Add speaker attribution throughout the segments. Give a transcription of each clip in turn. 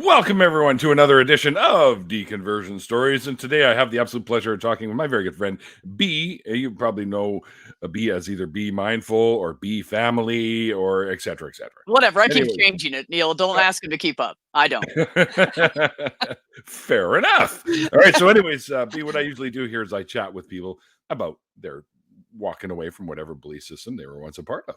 Speaker 1: Welcome, everyone, to another edition of Deconversion Stories. And today I have the absolute pleasure of talking with my very good friend, B. You probably know B as either Be Mindful or Be Family or et cetera, et cetera.
Speaker 2: Whatever. I keep changing it, Neil. Don't ask him to keep up. I don't.
Speaker 1: Fair enough. All right. So anyways, B, what I usually do here is I chat with people about their walking away from whatever belief system they were once a part of.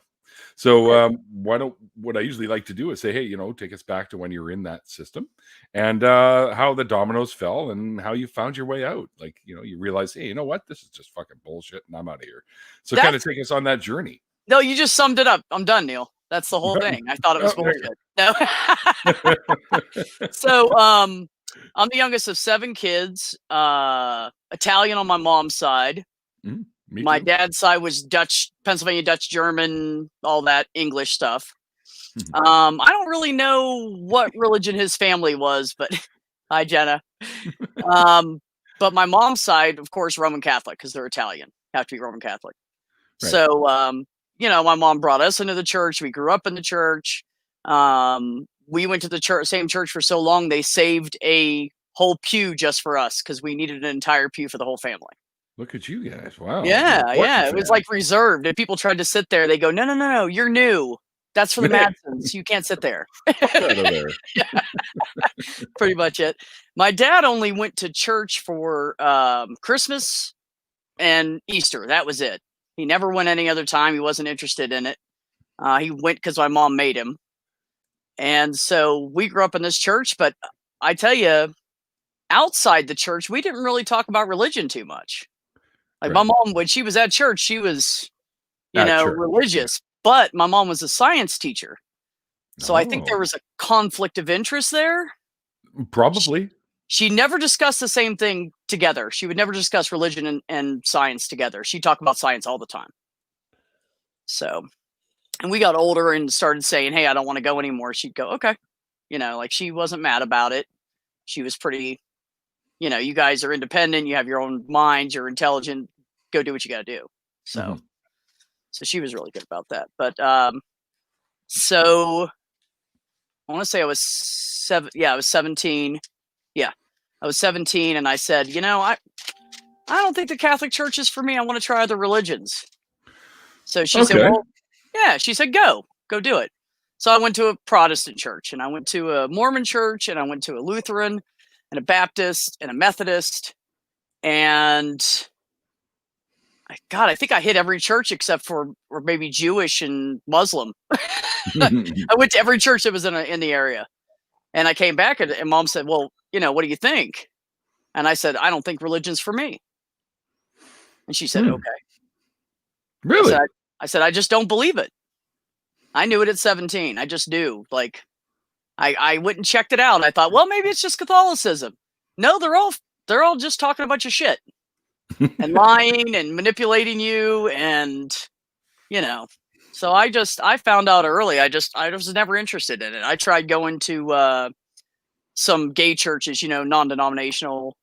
Speaker 1: So what I usually like to do is say, hey, take us back to when you were in that system and how the dominoes fell and how you found your way out. Like, you realize, hey, you know what? This is just fucking bullshit and I'm out of here. So kind of take us on that journey.
Speaker 2: No, you just summed it up. I'm done, Neil. That's the whole thing. I thought it was bullshit. No. So I'm the youngest of 7 kids, Italian on my mom's side. My dad's side was Dutch, Pennsylvania, Dutch, German, all that English stuff. I don't really know what religion his family was, but hi, Jenna. But my mom's side, of course, Roman Catholic, because they're Italian, have to be Roman Catholic. Right. So, my mom brought us into the church. We grew up in the church. We went to the same church for so long, they saved a whole pew just for us because we needed an entire pew for the whole family.
Speaker 1: Look at you guys. Wow.
Speaker 2: Yeah. It was like reserved. If people tried to sit there, they go, no, you're new. That's for the Madsons. You can't sit there. Pretty much it. My dad only went to church for Christmas and Easter. That was it. He never went any other time. He wasn't interested in it. He went because my mom made him. And so we grew up in this church. But I tell you, outside the church, we didn't really talk about religion too much. Like my mom, when she was at church, she was, religious, but my mom was a science teacher. So I think there was a conflict of interest there.
Speaker 1: Probably.
Speaker 2: She never discussed the same thing together. She would never discuss religion and science together. She talked about science all the time. So, and we got older and started saying, hey, I don't want to go anymore. She'd go, okay. Like she wasn't mad about it. She was pretty, you guys are independent. You have your own minds. You're intelligent. Go do what you got to do. So, so she was really good about that. But so I want to say I was 7. Yeah, I was 17. Yeah, I was 17, and I said, I don't think the Catholic Church is for me. I want to try other religions. So she said, well, yeah. She said, go do it. So I went to a Protestant church, and I went to a Mormon church, and I went to a Lutheran, and a Baptist, and a Methodist, and I think I hit every church except for or maybe Jewish and Muslim. I went to every church that was in the area, and I came back, and Mom said, well, what do you think? And I said, I don't think religion's for me. And she said, okay.
Speaker 1: Really?
Speaker 2: I said, I just don't believe it. I knew it at 17. I just knew. Like, I went and checked it out. I thought, well, maybe it's just Catholicism. No, they're all just talking a bunch of shit and lying and manipulating you. And, so I found out early. I was never interested in it. I tried going to some gay churches, non-denominational.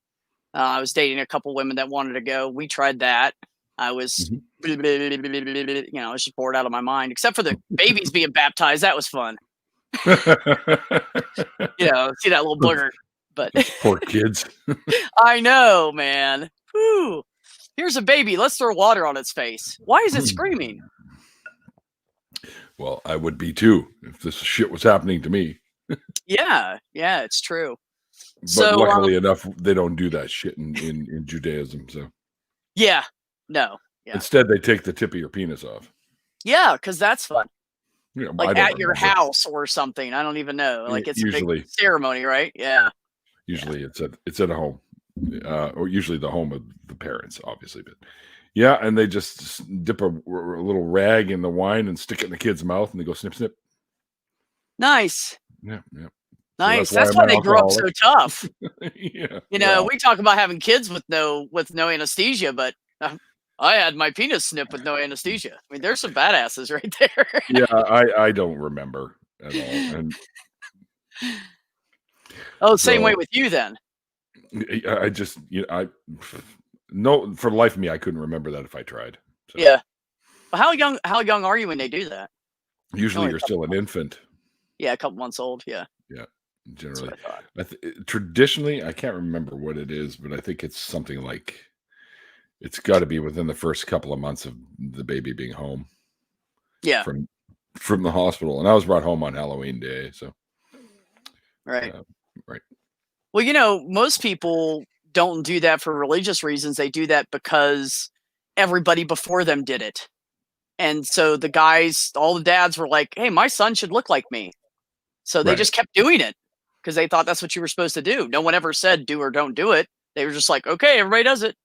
Speaker 2: I was dating a couple women that wanted to go. We tried that. I was, I was just bored out of my mind, except for the babies being baptized. That was fun. See that little booger, but
Speaker 1: poor kids.
Speaker 2: I know, man. Whew. Here's a baby. Let's throw water on its face. Why is it screaming?
Speaker 1: Well, I would be too if this shit was happening to me.
Speaker 2: Yeah, it's true.
Speaker 1: But
Speaker 2: so
Speaker 1: luckily enough, they don't do that shit in Judaism. So
Speaker 2: yeah, no. Yeah.
Speaker 1: Instead, they take the tip of your penis off.
Speaker 2: Yeah, because that's fun. Like at your house or something. I don't even know. Like it's usually a big ceremony, right? Yeah.
Speaker 1: Usually it's at a home, or usually the home of the parents, obviously. But yeah, and they just dip a little rag in the wine and stick it in the kid's mouth, and they go snip, snip.
Speaker 2: Nice.
Speaker 1: Yeah.
Speaker 2: Nice. That's why they grow up so tough.
Speaker 1: Yeah.
Speaker 2: We talk about having kids with no anesthesia, but I had my penis snipped with no anesthesia. I mean, there's some badasses right there.
Speaker 1: Yeah, I don't remember at all. And
Speaker 2: same way with you then.
Speaker 1: I just, no, for the life of me, I couldn't remember that if I tried. So.
Speaker 2: Yeah. Well, how young are you when they do that?
Speaker 1: Usually you're still an infant.
Speaker 2: Yeah, a couple months old. Yeah.
Speaker 1: Yeah. Generally, traditionally, I can't remember what it is, but I think it's something like it's got to be within the first couple of months of the baby being home.
Speaker 2: Yeah,
Speaker 1: from the hospital, and I was brought home on Halloween Day. So,
Speaker 2: right.
Speaker 1: Right.
Speaker 2: Well, most people don't do that for religious reasons. They do that because everybody before them did it. And so the guys, all the dads were like, hey, my son should look like me. So they just kept doing it because they thought that's what you were supposed to do. No one ever said do or don't do it. They were just like, okay, everybody does it.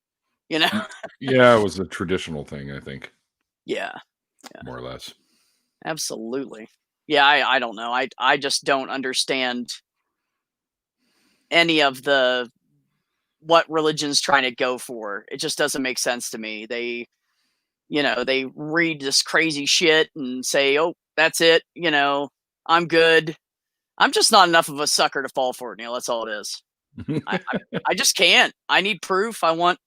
Speaker 1: Yeah, it was a traditional thing, I think.
Speaker 2: Yeah.
Speaker 1: More or less.
Speaker 2: Absolutely. Yeah, I don't know. I just don't understand any of what religion's trying to go for. It just doesn't make sense to me. They read this crazy shit and say, oh, that's it. I'm good. I'm just not enough of a sucker to fall for it, Neil. That's all it is. I just can't. I need proof. I want,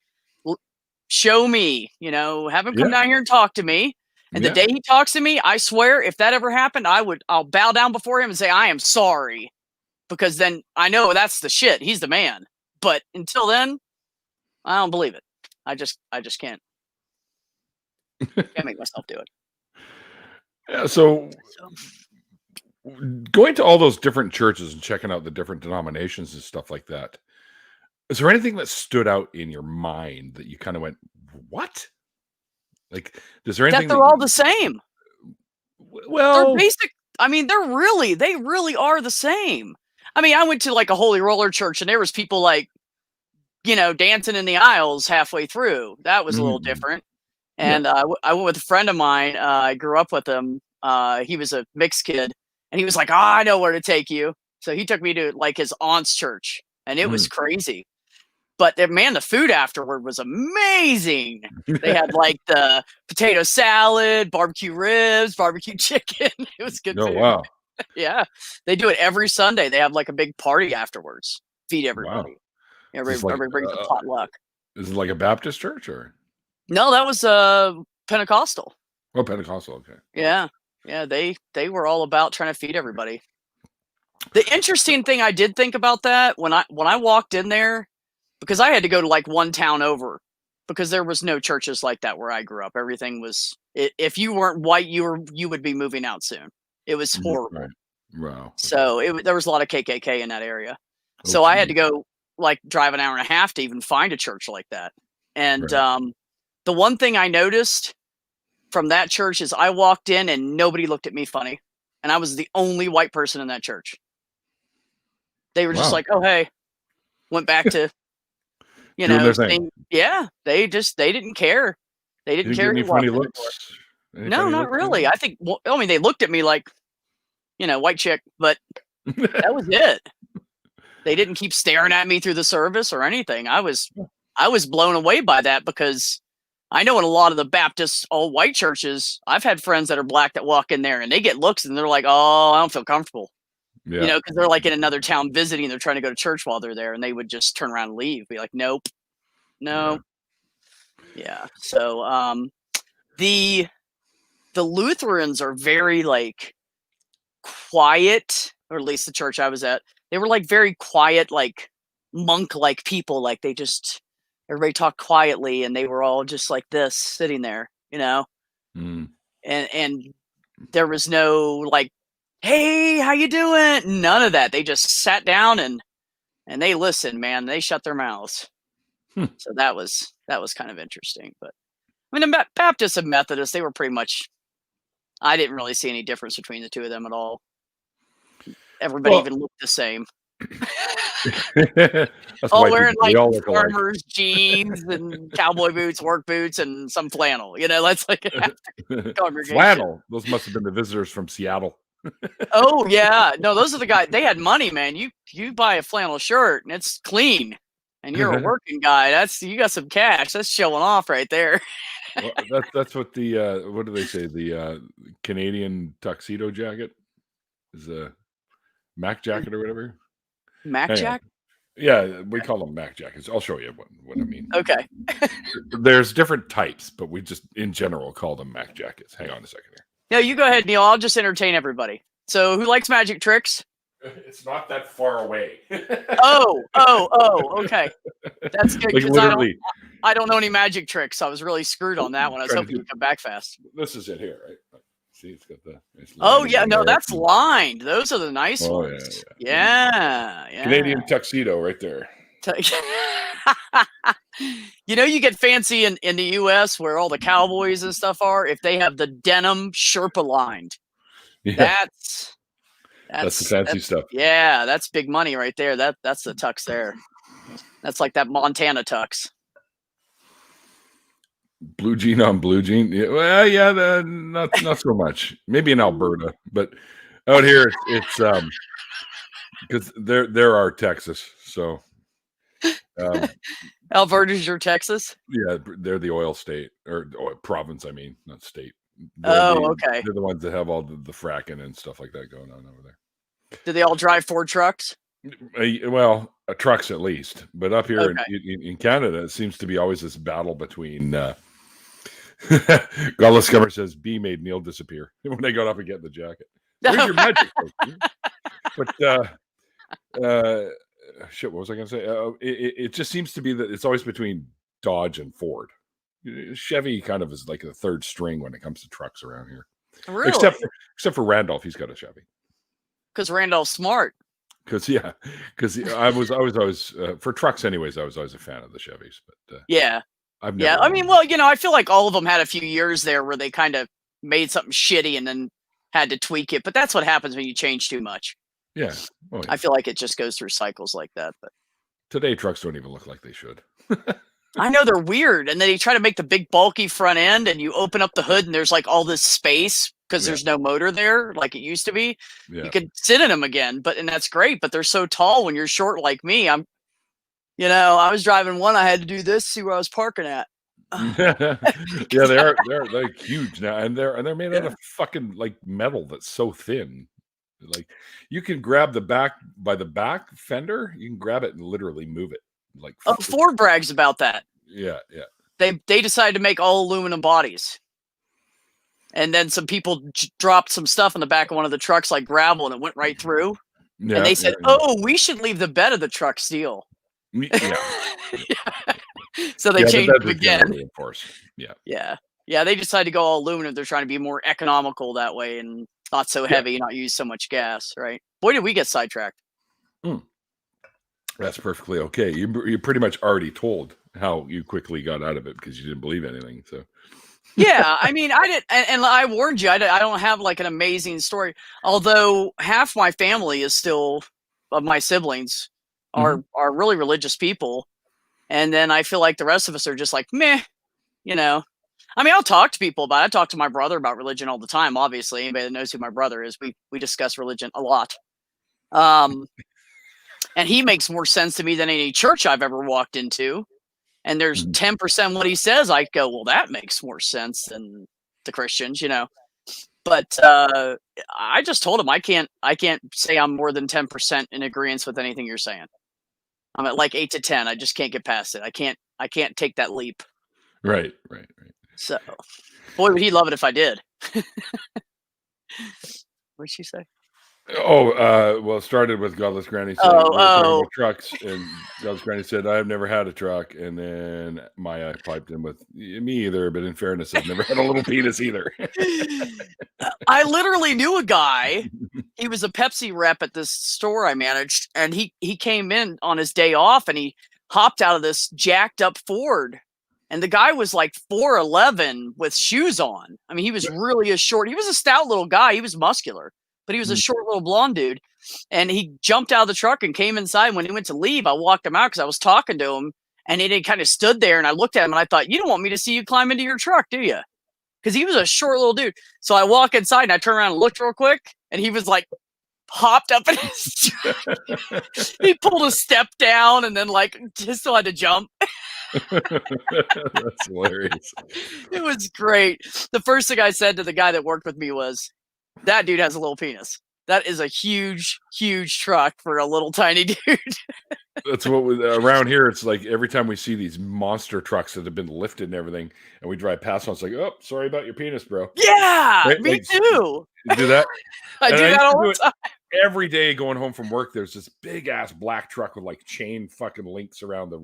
Speaker 2: show me, have him come down here and talk to me. And the day he talks to me, I swear, if that ever happened, I'll bow down before him and say, I am sorry. Because then I know that's the shit. He's the man. But until then, I don't believe it. I just can't. Can't make myself do it.
Speaker 1: Yeah, so going to all those different churches and checking out the different denominations and stuff like that, is there anything that stood out in your mind that you kind of went, what? Like, is there anything
Speaker 2: that they're all the same?
Speaker 1: Well,
Speaker 2: they're basic. I mean, they really are the same. I mean, I went to like a Holy Roller church and there was people like, dancing in the aisles halfway through. That was a little different. And I went with a friend of mine. I grew up with him. He was a mixed kid and he was like, oh, I know where to take you. So he took me to like his aunt's church and it was crazy. But the food afterward was amazing. They had like the potato salad, barbecue ribs, barbecue chicken. It was good food.
Speaker 1: Wow.
Speaker 2: Yeah. They do it every Sunday. They have like a big party afterwards. Feed everybody.
Speaker 1: Wow.
Speaker 2: Everybody brings a potluck.
Speaker 1: Is it like a Baptist church or?
Speaker 2: No, that was Pentecostal.
Speaker 1: Oh, Pentecostal. Okay.
Speaker 2: Yeah. Yeah. They were all about trying to feed everybody. The interesting thing I did think about that when I walked in there, because I had to go to like one town over because there was no churches like that where I grew up. Everything was, if you weren't white, you would be moving out soon. It was horrible.
Speaker 1: Right. Wow.
Speaker 2: So there was a lot of KKK in that area. So I had to go like drive an hour and a half to even find a church like that. And the one thing I noticed from that church is I walked in and nobody looked at me funny. And I was the only white person in that church. They were just like, oh, hey, went back to, saying, they didn't care. They didn't care.
Speaker 1: Any funny looks?
Speaker 2: No, not really. I think, they looked at me like, white chick, but that was it. They didn't keep staring at me through the service or anything. I was blown away by that because I know in a lot of the Baptist all white churches, I've had friends that are black that walk in there and they get looks and they're like, oh, I don't feel comfortable. Because they're like in another town visiting, they're trying to go to church while they're there and they would just turn around and leave. Be like, nope. No. Yeah. So the Lutherans are very like quiet, or at least the church I was at. They were like very quiet, like monk-like people. Like everybody talked quietly and they were all just like this sitting there, and there was no like, hey, how you doing? None of that. They just sat down and they listened, man. They shut their mouths. So that was kind of interesting. But I mean, the Baptists and Methodists, they were pretty much, I didn't really see any difference between the two of them at all. Everybody even looked the same. all wearing like farmers jeans and cowboy boots, work boots, and some flannel. That's like congregation.
Speaker 1: Flannel. Those must have been the visitors from Seattle.
Speaker 2: Oh yeah, no, those are the guys. They had money, man. You buy a flannel shirt and it's clean, and you're a working guy. You got some cash. That's showing off right there.
Speaker 1: Well, that's what the what do they say? The Canadian tuxedo jacket is a Mac jacket or whatever.
Speaker 2: Mac jacket?
Speaker 1: Yeah, we call them Mac jackets. I'll show you what I mean.
Speaker 2: Okay.
Speaker 1: There's different types, but we just in general call them Mac jackets. Hang on a second here.
Speaker 2: No, you go ahead, Neil. I'll just entertain everybody. So who likes magic tricks?
Speaker 1: It's not that far away.
Speaker 2: Okay. That's good,
Speaker 1: Like,
Speaker 2: 'cause
Speaker 1: literally.
Speaker 2: I don't know any magic tricks. I was really screwed on that one. I was hoping you'd come back fast.
Speaker 1: This is it here, right? See, it's got the.
Speaker 2: Oh yeah, no, that's lined. Those are the nice
Speaker 1: Oh,
Speaker 2: ones. Yeah.
Speaker 1: Canadian tuxedo right there.
Speaker 2: You know, you get fancy in the US where all the cowboys and stuff are, if they have the denim Sherpa lined.
Speaker 1: Yeah.
Speaker 2: That's
Speaker 1: the fancy stuff.
Speaker 2: Yeah, that's big money right there. That's the tux there. That's like that Montana tux.
Speaker 1: Blue jean on blue jean. Yeah, well, yeah, not so much. Maybe in Alberta, but out here it's because there are Texas, so
Speaker 2: Alberta's your Texas?
Speaker 1: Yeah, they're the oil state or province. I mean, not state.
Speaker 2: Okay.
Speaker 1: They're the ones that have all the fracking and stuff like that going on over there.
Speaker 2: Do they all drive Ford trucks?
Speaker 1: Well, trucks at least, but up here in Canada, it seems to be always this battle between. Godless Scummer says B made Neil disappear when they got up and get the jacket. Where's your magic? But shit, what was I going to say? It just seems to be that it's always between Dodge and Ford. Chevy kind of is like the third string when it comes to trucks around here.
Speaker 2: Really?
Speaker 1: Except for Randolph, he's got a Chevy.
Speaker 2: Because Randolph's smart.
Speaker 1: Because I was always for trucks anyways. I was always a fan of the Chevys, but
Speaker 2: yeah. I mean, well, I feel like all of them had a few years there where they kind of made something shitty and then had to tweak it. But that's what happens when you change too much.
Speaker 1: Yeah. Oh, yeah.
Speaker 2: I feel like it just goes through cycles like that. But
Speaker 1: today, trucks don't even look like they should.
Speaker 2: I know, they're weird. And then you try to make the big bulky front end and you open up the hood and there's like all this space because there's no motor there like it used to be. Yeah. You could sit in them again, and that's great. But they're so tall when you're short like me. I was driving one. I had to do this, see where I was parking at.
Speaker 1: Yeah, they're like huge now, and they're made out of fucking like metal that's so thin. Like you can grab the back by the back fender, you can grab it and literally move it. Like
Speaker 2: Ford brags about that.
Speaker 1: Yeah.
Speaker 2: They decided to make all aluminum bodies, and then some people dropped some stuff in the back of one of the trucks, like gravel, and it went right through. Yeah, and they said, "Oh, we should leave the bed of the truck steel."
Speaker 1: Yeah.
Speaker 2: So they changed it again.
Speaker 1: Yeah.
Speaker 2: They decided to go all aluminum. They're trying to be more economical that way and not so heavy, not use so much gas, right? Boy, did we get sidetracked.
Speaker 1: That's perfectly okay. You pretty much already told how you quickly got out of it because you didn't believe anything. So
Speaker 2: yeah, I mean, I did, and I warned you. I don't have like an amazing story. Although half my family is still, of my siblings, are really religious people. And then I feel like the rest of us are just like, meh, I mean, I'll talk to people about it. I talk to my brother about religion all the time. Obviously, anybody that knows who my brother is, we discuss religion a lot. And he makes more sense to me than any church I've ever walked into. And there's 10% what he says. I go, well, that makes more sense than the Christians, But I just told him I can't say I'm more than 10% in agreement with anything you're saying. I'm at like 8 to 10. I just can't get past it. I can't take that leap.
Speaker 1: Right.
Speaker 2: So, boy, would he love it if I did. What'd she say?
Speaker 1: Well, it started with Godless Granny saying trucks, and Godless Granny said, "I have never had a truck," and then Maya piped in with, "Me either, but in fairness, I've never had a little penis either."
Speaker 2: I literally knew a guy. He was a Pepsi rep at this store I managed, and he came in on his day off, and he hopped out of this jacked up Ford. And the guy was like 4'11" with shoes on. I mean, he was really he was a stout little guy. He was muscular, but he was a short little blonde dude. And he jumped out of the truck and came inside. When he went to leave, I walked him out because I was talking to him. And he kind of stood there, and I looked at him and I thought, you don't want me to see you climb into your truck, do you? Because he was a short little dude. So I walk inside and I turn around and looked real quick, and he was like hopped up in his truck. He pulled a step down and then just still had to jump.
Speaker 1: That's hilarious.
Speaker 2: It was great. The first thing I said to the guy that worked with me was, that dude has a little penis. That is a huge, huge truck for a little tiny dude.
Speaker 1: That's what around here. It's like every time we see these monster trucks that have been lifted and everything, and we drive past one, it's like, oh, sorry about your penis, bro.
Speaker 2: Yeah, right? Me too.
Speaker 1: You do that?
Speaker 2: I do that all the time.
Speaker 1: every day going home from work, there's this big ass black truck with like chain fucking links around the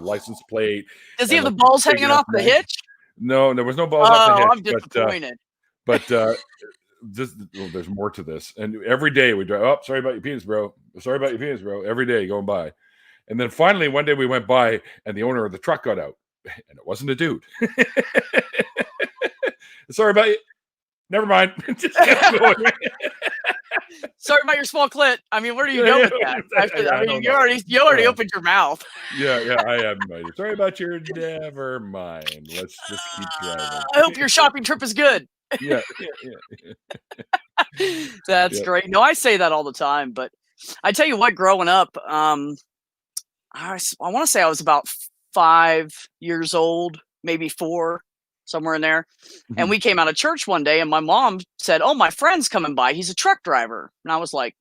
Speaker 1: license plate.
Speaker 2: Does he have the balls hanging off the hitch?
Speaker 1: No, there was no balls off the hitch.
Speaker 2: I'm disappointed.
Speaker 1: But there's more to this. And every day we drive, oh, sorry about your penis, bro. Sorry about your penis, bro. Every day going by. And then finally one day we went by and the owner of the truck got out. And it wasn't a dude. Sorry about you. Never mind. Just kept going.
Speaker 2: Sorry about your small clit. I mean, where do you go with that? I mean, you already opened your mouth.
Speaker 1: Yeah, I have no idea. Sorry about your. Never mind. Let's just keep driving.
Speaker 2: I hope your shopping trip is good.
Speaker 1: Yeah.
Speaker 2: That's great. No, I say that all the time, but I tell you what, growing up, I want to say I was about 5 years old, maybe 4. Somewhere in there. Mm-hmm. And we came out of church one day and my mom said, oh, my friend's coming by. He's a truck driver. And I was like,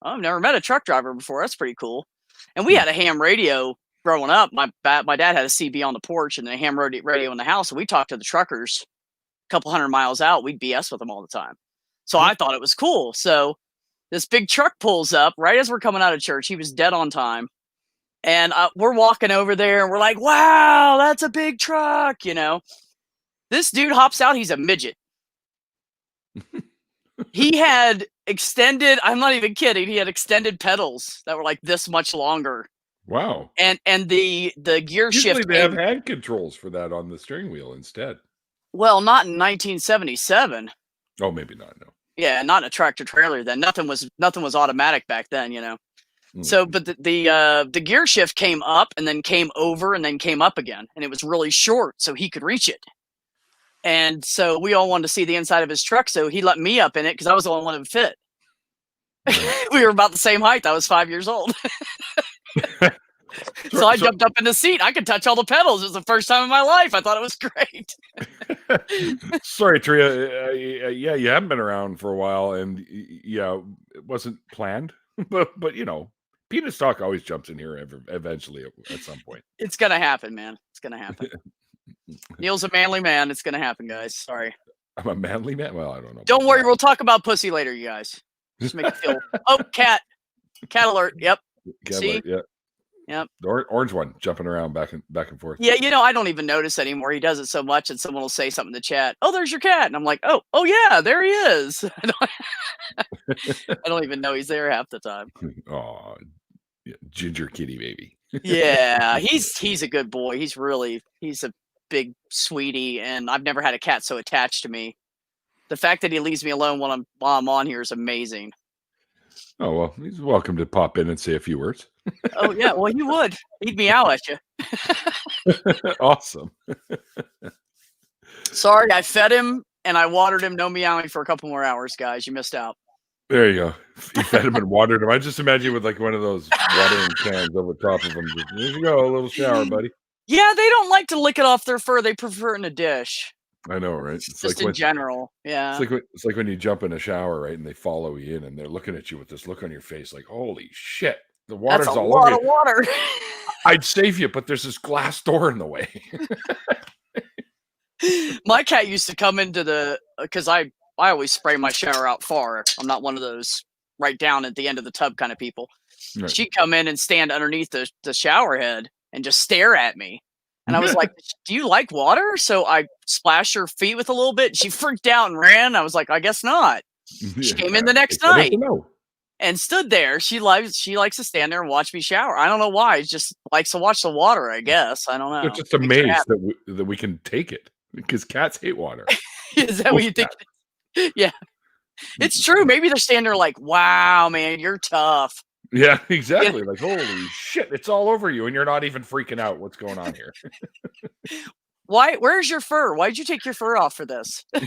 Speaker 2: oh, I've never met a truck driver before. That's pretty cool. And we had a ham radio growing up. My dad had a CB on the porch and a ham radio in the house. And we talked to the truckers a couple 100 miles out. We'd BS with them all the time. So I thought it was cool. So this big truck pulls up right as we're coming out of church. He was dead on time. And we're walking over there and we're like, wow, that's a big truck, you know. This dude hops out. He's a midget. He had extended, I'm not even kidding. He had extended pedals that were like this much longer.
Speaker 1: Wow.
Speaker 2: And the gear
Speaker 1: Usually
Speaker 2: shift.
Speaker 1: They have hand controls for that on the steering wheel instead.
Speaker 2: Well, not in 1977.
Speaker 1: Oh, maybe not. No.
Speaker 2: Yeah, not in a tractor trailer then. Nothing was automatic back then, you know. Mm-hmm. So, but the gear shift came up and then came over and then came up again, and it was really short, so he could reach it. And so we all wanted to see the inside of his truck, so he let me up in it because I was the only one that fit. We were about the same height. I was 5 years old. So I jumped up in the seat. I could touch all the pedals. It was the first time in my life. I thought it was great.
Speaker 1: Sorry, Tria. Yeah, you haven't been around for a while, and yeah, it wasn't planned. But you know, penis talk always jumps in here eventually at some point.
Speaker 2: It's gonna happen, man. It's gonna happen. Neil's a manly man. It's gonna happen, guys. Sorry.
Speaker 1: I'm a manly man. Well, I don't know.
Speaker 2: Don't worry. We'll talk about pussy later, you guys. Just make it feel. Oh, cat alert. Yep.
Speaker 1: Cat
Speaker 2: See?
Speaker 1: alert, yeah.
Speaker 2: Yep.
Speaker 1: The orange one jumping around back and forth.
Speaker 2: Yeah, you know, I don't even notice anymore. He does it so much, and someone will say something in the chat. Oh, there's your cat, and I'm like, oh yeah, there he is. I don't even know he's there half the time.
Speaker 1: Oh, yeah, ginger kitty baby.
Speaker 2: Yeah, he's a good boy. He's a big sweetie, and I've never had a cat so attached to me. The fact that he leaves me alone while I'm on here is amazing.
Speaker 1: Oh, well, he's welcome to pop in and say a few words.
Speaker 2: Oh, yeah. Well, he would. He'd meow at you.
Speaker 1: Awesome.
Speaker 2: Sorry, I fed him and I watered him. No meowing for a couple more hours, guys. You missed out.
Speaker 1: There you go. You fed him and watered him. I just imagine you with like one of those watering cans over top of him. Here you go. A little shower, buddy.
Speaker 2: Yeah, they don't like to lick it off their fur. They prefer it in a dish.
Speaker 1: I know, right? It's
Speaker 2: just like in general. Yeah.
Speaker 1: It's like when you jump in a shower, right? And they follow you in and they're looking at you with this look on your face like, holy shit. The water's all over you.
Speaker 2: That's a lot of water.
Speaker 1: I'd save you, but there's this glass door in the way.
Speaker 2: My cat used to come into because I always spray my shower out far. I'm not one of those right down at the end of the tub kind of people. Right. She'd come in and stand underneath the shower head and just stare at me. And I was like, do you like water? So I splashed her feet with a little bit. She freaked out and ran. I was like, I guess not. She came in the next night and stood there. She likes to stand there and watch me shower. I don't know why. She just likes to watch the water, I guess. I don't know.
Speaker 1: They're just amazed that we can take it because cats hate water.
Speaker 2: Is that what you think? Yeah. It's true. Maybe they're standing there like, wow, man, you're tough.
Speaker 1: Yeah, exactly. Yeah. Like, holy shit, it's all over you, and you're not even freaking out. What's going on here?
Speaker 2: Why? Where's your fur? Why'd you take your fur off for this? I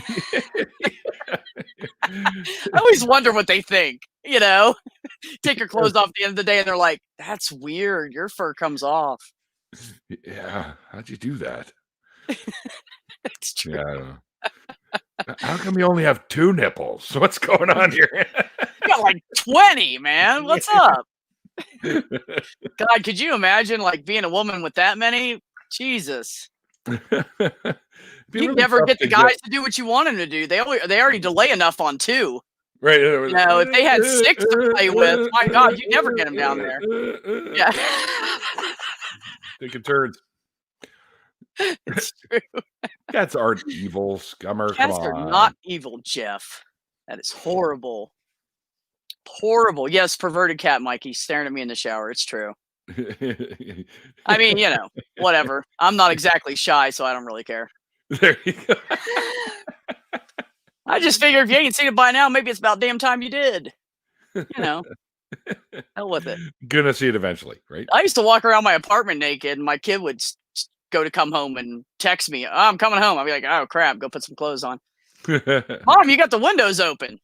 Speaker 2: always wonder what they think. You know, take your clothes off at the end of the day, and they're like, "That's weird. Your fur comes off."
Speaker 1: Yeah, how'd you do that?
Speaker 2: It's true.
Speaker 1: Yeah, I don't know. How come you only have 2 nipples? What's going on here?
Speaker 2: You got like 20, man. What's up? God, could you imagine like being a woman with that many? Jesus. You never get the guys to do what you want them to do. They already delay enough on 2.
Speaker 1: Right.
Speaker 2: You know, if they had 6 to play with, my God, you never get them down there. Yeah.
Speaker 1: Taking turns.
Speaker 2: It's true.
Speaker 1: Cats aren't evil, scummer.
Speaker 2: Cats are not evil, Jeff. That is horrible. Horrible. Yes, perverted cat, Mikey, staring at me in the shower. It's true. I mean, you know, whatever. I'm not exactly shy, so I don't really care.
Speaker 1: There you go.
Speaker 2: I just figure if you ain't seen it by now, maybe it's about damn time you did. You know, hell with it.
Speaker 1: Gonna see it eventually, right?
Speaker 2: I used to walk around my apartment naked, and my kid would come home and text me, "Oh, I'm coming home." I'd be like, "Oh crap, go put some clothes on." Mom, you got the windows open.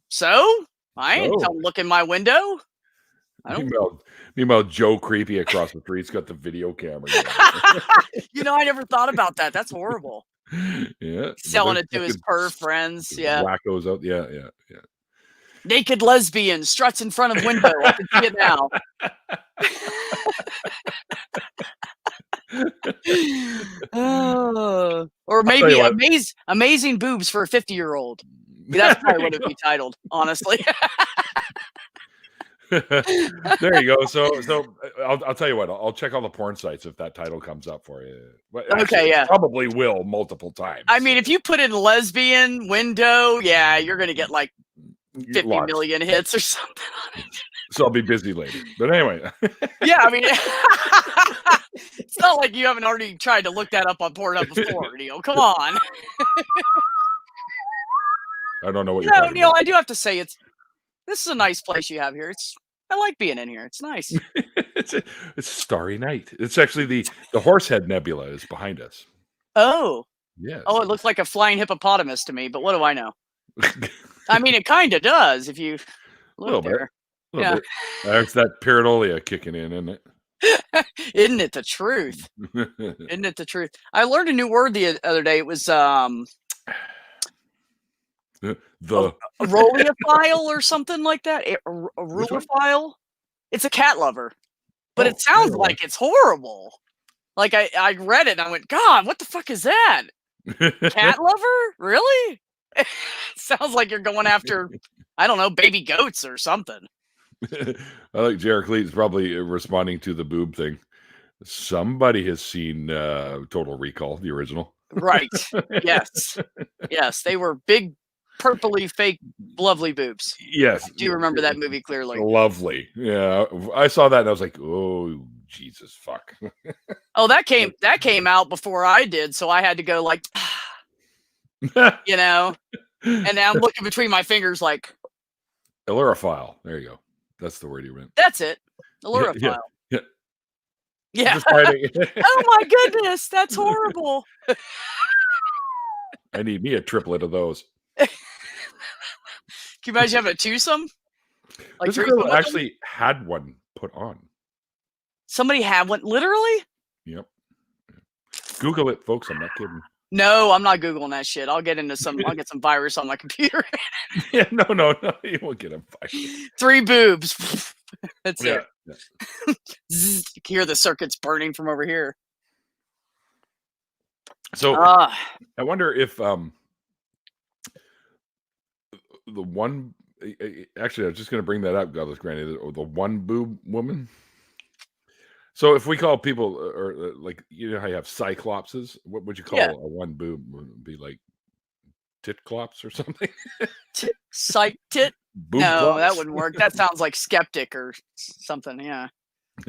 Speaker 2: So I ain't come look in my window.
Speaker 1: Meanwhile, Joe Creepy across the street's got the video camera.
Speaker 2: You know, I never thought about that. That's horrible.
Speaker 1: Yeah,
Speaker 2: selling it to his perv friends. Yeah,
Speaker 1: wackos out. Yeah.
Speaker 2: Naked lesbian struts in front of window. I can see it now. Or maybe amazing boobs for a 50-year-old. That's probably what it'd be titled, honestly.
Speaker 1: There you go. So I'll tell you what. I'll check all the porn sites if that title comes up for you.
Speaker 2: Okay, yeah,
Speaker 1: probably will multiple times.
Speaker 2: I mean, if you put in lesbian window, yeah, you're gonna get like 50 million hits or something on it.
Speaker 1: So I'll be busy later. But anyway.
Speaker 2: Yeah, I mean, it's not like you haven't already tried to look that up on Pornhub before, Neil. Come on.
Speaker 1: I don't know what you're talking
Speaker 2: Neil,
Speaker 1: about.
Speaker 2: I do have to say this is a nice place you have here. I like being in here. It's nice.
Speaker 1: It's starry night. It's actually the Horsehead Nebula is behind us.
Speaker 2: Oh.
Speaker 1: Yeah.
Speaker 2: Oh, it looks like a flying hippopotamus to me, but what do I know? I mean, it kind of does if you look there.
Speaker 1: Yeah. Bit. That's that pareidolia kicking in, isn't it?
Speaker 2: Isn't it the truth? Isn't it the truth? I learned a new word the other day. It was a roleophile or something like that. A rulophile. It's a cat lover, but it sounds like it's horrible. Like I read it and I went, God, what the fuck is that? Cat lover? Really? Sounds like you're going after, I don't know, baby goats or something.
Speaker 1: I like Jarek Lee's probably responding to the boob thing. Somebody has seen Total Recall, the original.
Speaker 2: Right. Yes. Yes. They were big, purpley, fake, lovely boobs.
Speaker 1: Yes.
Speaker 2: I do remember that movie clearly.
Speaker 1: Lovely. Yeah. I saw that and I was like, oh, Jesus, fuck.
Speaker 2: Oh, that came out before I did. So I had to go like, you know, and now I'm looking between my fingers like.
Speaker 1: Illurophile. There you go. That's the word you meant.
Speaker 2: That's it. Illurophile. Yeah. Oh my goodness, that's horrible.
Speaker 1: I need me a triplet of those.
Speaker 2: Can you imagine having a twosome?
Speaker 1: Like this girl actually had one put on.
Speaker 2: Somebody had one, literally?
Speaker 1: Yep. Google it, folks. I'm not kidding.
Speaker 2: No, I'm not Googling that shit. I'll get some virus on my computer.
Speaker 1: Yeah, no. You won't get a virus.
Speaker 2: 3 boobs. That's it.
Speaker 1: Yeah.
Speaker 2: You can hear the circuits burning from over here.
Speaker 1: So I wonder if the one actually I was just going to bring that up, Godless Granny, the one boob woman. So if we call people or like you know how you have cyclopses, what would you call a one boob? Would it be like titclops or something?
Speaker 2: Tit?
Speaker 1: Boob
Speaker 2: no,
Speaker 1: clops?
Speaker 2: That wouldn't work. That sounds like skeptic or something. Yeah.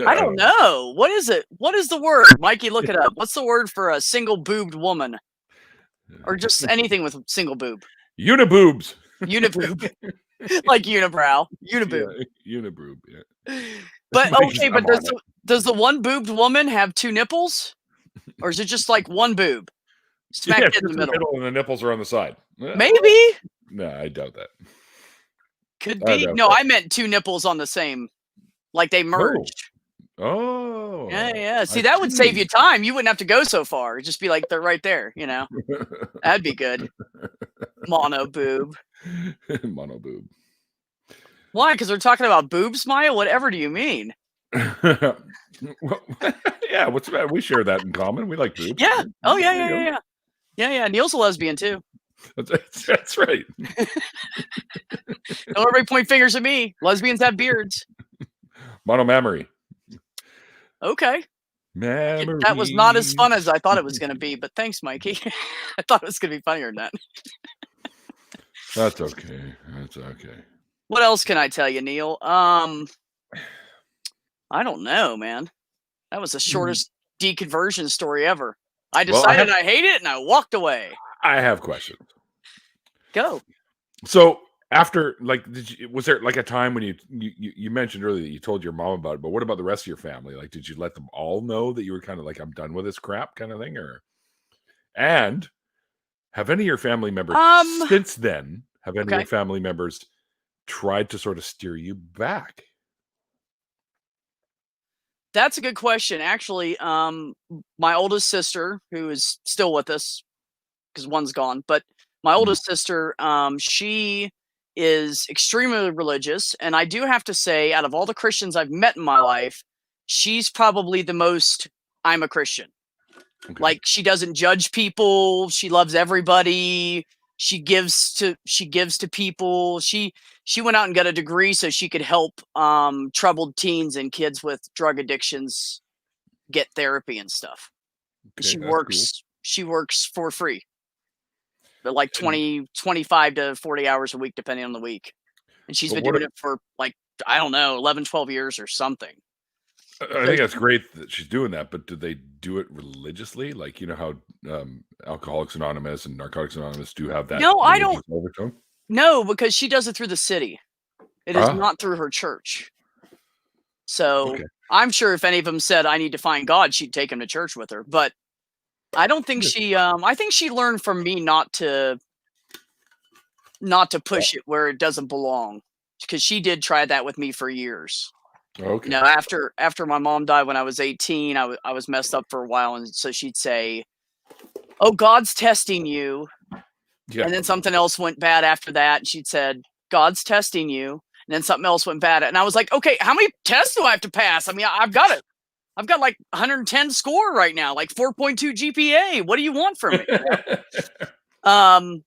Speaker 2: I don't know. What is it? What is the word? Mikey, look it up. What's the word for a single boobed woman? Or just anything with single boob?
Speaker 1: Uniboobs.
Speaker 2: Uniboob. Like unibrow. Uniboob.
Speaker 1: Yeah, uniboob, yeah.
Speaker 2: But okay, but does the one boobed woman have 2 nipples? Or is it just like one boob? Smacked in the middle.
Speaker 1: And the nipples are on the side.
Speaker 2: Maybe.
Speaker 1: No, I doubt that.
Speaker 2: Could be. No, I meant 2 nipples on the same. Like they merged.
Speaker 1: Oh.
Speaker 2: Yeah. See, that would save you time. You wouldn't have to go so far. It'd just be like they're right there, you know. That'd be good. Mono boob.
Speaker 1: Mono boob.
Speaker 2: Why? Because we're talking about boobs, Maya? Whatever do you mean?
Speaker 1: Well, yeah, what's that? We share that in common. We like boobs.
Speaker 2: Yeah. Oh, yeah. Yeah. Neil's a lesbian too.
Speaker 1: That's right.
Speaker 2: Don't everybody point fingers at me. Lesbians have beards.
Speaker 1: Monomammary.
Speaker 2: Okay.
Speaker 1: Memories.
Speaker 2: That was not as fun as I thought it was going to be, but thanks, Mikey. I thought it was going to be funnier than that.
Speaker 1: That's okay. That's okay.
Speaker 2: What else can I tell you, Neil? I don't know, man. That was the shortest deconversion story ever. I decided I hate it and I walked away.
Speaker 1: I have questions.
Speaker 2: Go.
Speaker 1: So after, like, was there like a time when you mentioned earlier that you told your mom about it, but what about the rest of your family? Like, did you let them all know that you were kind of like, I'm done with this crap kind of thing? And have any of your family members since then, have any of your family members tried to sort of steer you back?
Speaker 2: That's a good question. Actually, my oldest sister, who is still with us because one's gone, but my oldest sister, she is extremely religious. And I do have to say, out of all the Christians I've met in my life, she's probably the most, I'm a Christian. Okay. Like, she doesn't judge people. She loves everybody. She gives to people. She went out and got a degree so she could help troubled teens and kids with drug addictions get therapy and stuff. Okay, she works for free. But like 25 to 40 hours a week, depending on the week. And she's been doing it for like, I don't know, 11, 12 years or something.
Speaker 1: I think that's great that she's doing that, but do they do it religiously? Like, you know how Alcoholics Anonymous and Narcotics Anonymous do have that?
Speaker 2: No, I don't. Overtone? No, because she does it through the city. It is not through her church. So I'm sure if any of them said, I need to find God, she'd take him to church with her. But I don't think she, I think she learned from me not to push it where it doesn't belong. Because she did try that with me for years. Okay. You know, after my mom died when I was 18, I was messed up for a while. And so she'd say, oh, God's testing you. Yeah. And then something else went bad after that. And she'd said, God's testing you. And then something else went bad. And I was like, okay, how many tests do I have to pass? I mean, I've got like 110 score right now, like 4.2 GPA. What do you want from me?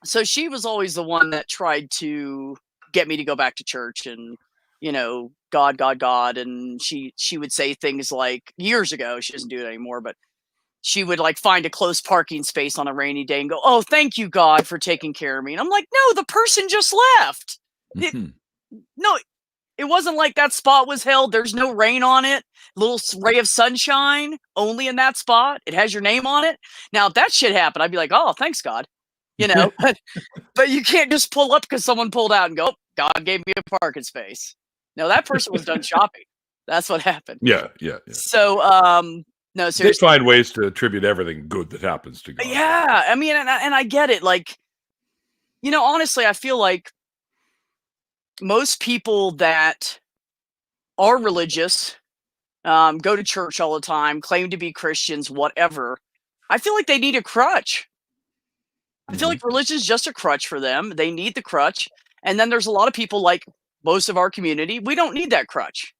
Speaker 2: So she was always the one that tried to get me to go back to church and, you know, God. And she would say things like, years ago, she doesn't do it anymore, but she would like find a close parking space on a rainy day and go, oh, thank you, God, for taking care of me. And I'm like, no, the person just left. No, it wasn't like that spot was held. There's no rain on it. Little ray of sunshine only in that spot. It has your name on it. Now, if that shit happened, I'd be like, oh, thanks, God. You know, but you can't just pull up because someone pulled out and go, oh, God gave me a parking space. No, that person was done shopping. That's what happened.
Speaker 1: Yeah.
Speaker 2: So, no, seriously.
Speaker 1: They find ways to attribute everything good that happens to God.
Speaker 2: Yeah. I mean, and I get it. Like, you know, honestly, I feel like most people that are religious, go to church all the time, claim to be Christians, whatever, I feel like they need a crutch. I feel like religion is just a crutch for them. They need the crutch. And then there's a lot of people like most of our community. We don't need that crutch.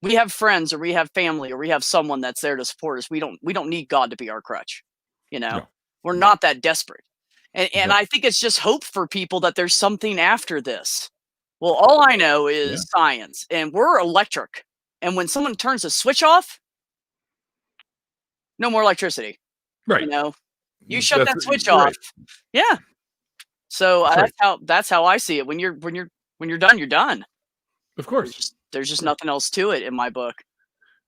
Speaker 2: We have friends or we have family or we have someone that's there to support us. We don't need God to be our crutch. You know, we're not that desperate. And I think it's just hope for people that there's something after this. Well, all I know is science, and we're electric. And when someone turns a switch off, no more electricity. Right. You know, you shut that switch off. Yeah. So that's how I see it. When you're done, you're done.
Speaker 1: Of course.
Speaker 2: There's just nothing else to it in my book.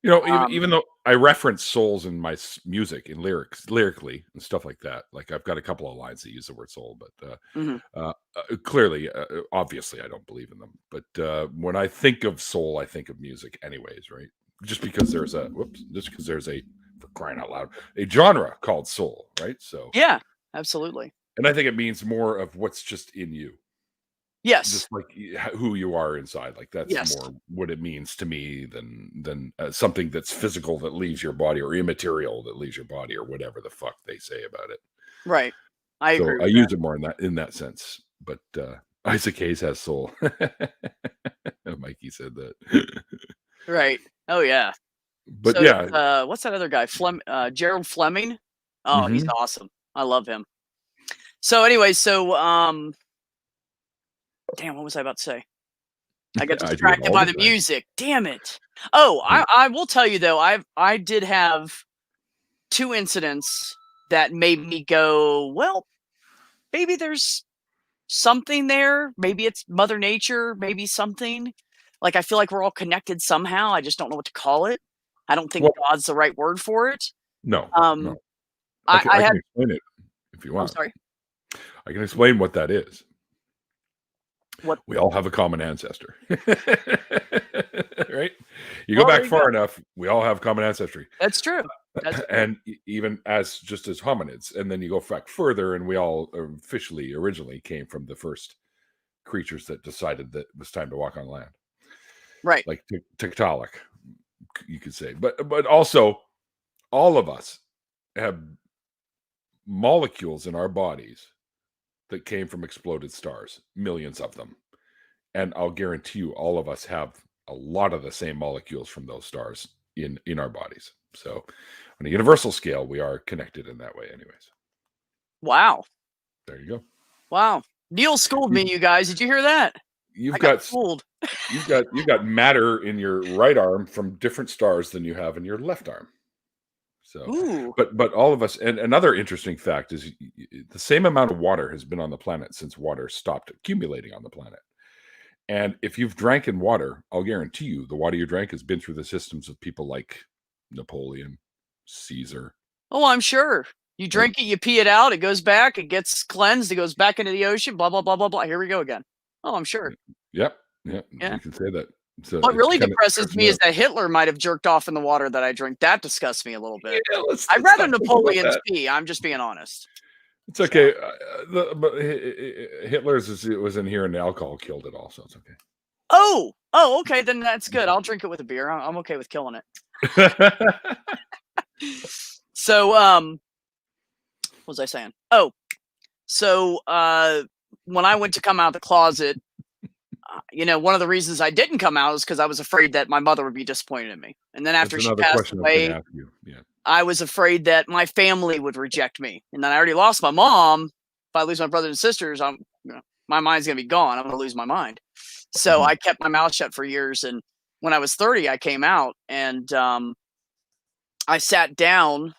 Speaker 1: You know, even though I reference souls in my music and lyrically and stuff like that, like I've got a couple of lines that use the word soul, but clearly, obviously, I don't believe in them. But when I think of soul, I think of music, anyways, right? Just because there's a for crying out loud, a genre called soul, right? So
Speaker 2: yeah, absolutely.
Speaker 1: And I think it means more of what's just in you.
Speaker 2: Yes.
Speaker 1: Just like who you are inside. Like that's more what it means to me than something that's physical that leaves your body or immaterial that leaves your body or whatever the fuck they say about it.
Speaker 2: Right. I agree.
Speaker 1: I use it more in that sense. But Isaac Hayes has soul. Mikey said that.
Speaker 2: Right. Oh yeah.
Speaker 1: But so,
Speaker 2: what's that other guy? Gerald Fleming. Oh, he's awesome. I love him. So anyway, damn, what was I about to say? I got distracted by the music. Damn it. Oh, I will tell you though, I did have 2 incidents that made me go, well, maybe there's something there. Maybe it's Mother Nature, maybe something. Like I feel like we're all connected somehow. I just don't know what to call it. I don't think God's the right word for it.
Speaker 1: No.
Speaker 2: I
Speaker 1: can explain it if you want.
Speaker 2: I'm sorry.
Speaker 1: I can explain what that is.
Speaker 2: What?
Speaker 1: We all have a common ancestor. Right? You go back far enough, we all have common ancestry.
Speaker 2: That's true.
Speaker 1: And even as hominids, and then you go back further, and we all originally came from the first creatures that decided that it was time to walk on land.
Speaker 2: Right.
Speaker 1: Like Tiktaalik, you could say. But also, all of us have molecules in our bodies that came from exploded stars, millions of them. And I'll guarantee you, all of us have a lot of the same molecules from those stars in our bodies. So on a universal scale, we are connected in that way anyways.
Speaker 2: Wow.
Speaker 1: There you go.
Speaker 2: Wow. Neil schooled me, you guys. Did you hear that?
Speaker 1: You've got matter in your right arm from different stars than you have in your left arm. So, but all of us, and another interesting fact is the same amount of water has been on the planet since water stopped accumulating on the planet. And if you've drank in water, I'll guarantee you the water you drank has been through the systems of people like Napoleon, Caesar.
Speaker 2: Oh, I'm sure. You drink it, you pee it out, it goes back, it gets cleansed, it goes back into the ocean, blah, blah, blah, blah, blah. Here we go again. Oh, I'm sure.
Speaker 1: Yep. Yeah. You can say that. So
Speaker 2: what really depresses me is that Hitler might have jerked off in the water that I drink. That disgusts me a little bit. Yeah, I'd rather Napoleon's pee. I'm just being honest.
Speaker 1: It's okay. But Hitler's was in here and the alcohol killed it all, so it's okay.
Speaker 2: Oh, okay. Then that's good. I'll drink it with a beer. I'm okay with killing it. So, what was I saying? Oh, so when I went to come out of the closet, one of the reasons I didn't come out is because I was afraid that my mother would be disappointed in me. And then after she passed away, I was afraid that my family would reject me. And then I already lost my mom. If I lose my brothers and sisters, my mind's going to be gone. I'm going to lose my mind. So I kept my mouth shut for years. And when I was 30, I came out and I sat down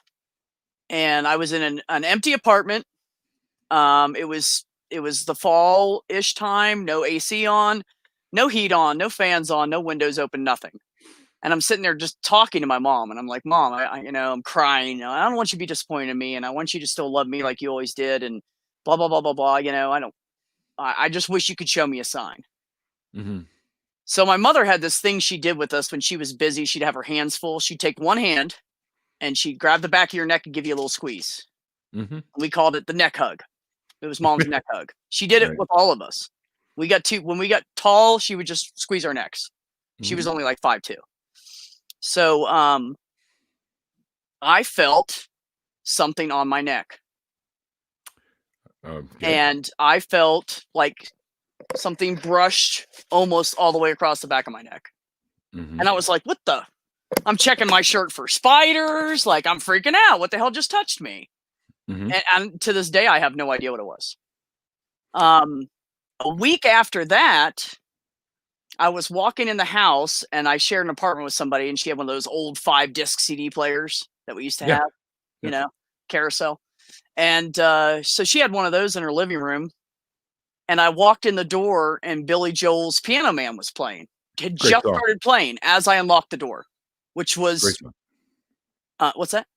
Speaker 2: and I was in an empty apartment. It was the fall-ish time, no AC on, no heat on, no fans on, no windows open, nothing. And I'm sitting there just talking to my mom, and I'm like, Mom, I'm crying. I don't want you to be disappointed in me, and I want you to still love me like you always did, and blah, blah, blah, blah, blah. I just wish you could show me a sign.
Speaker 1: Mm-hmm.
Speaker 2: So my mother had this thing she did with us when she was busy. She'd have her hands full. She'd take one hand, and she'd grab the back of your neck and give you a little squeeze.
Speaker 1: Mm-hmm.
Speaker 2: We called it the neck hug. It was Mom's neck hug. She did it with all of us. When we got tall, she would just squeeze our necks. She was only like 5'2". So I felt something on my neck. And I felt like something brushed almost all the way across the back of my neck.
Speaker 1: Mm-hmm.
Speaker 2: And I was like, what the? I'm checking my shirt for spiders. Like, I'm freaking out. What the hell just touched me?
Speaker 1: Mm-hmm.
Speaker 2: And to this day, I have no idea what it was. A week after that, I was walking in the house and I shared an apartment with somebody, and she had one of those old 5-disc CD players that we used to have, carousel. And so she had one of those in her living room. And I walked in the door and Billy Joel's Piano Man was playing. Had just started playing as I unlocked the door, which was what's that?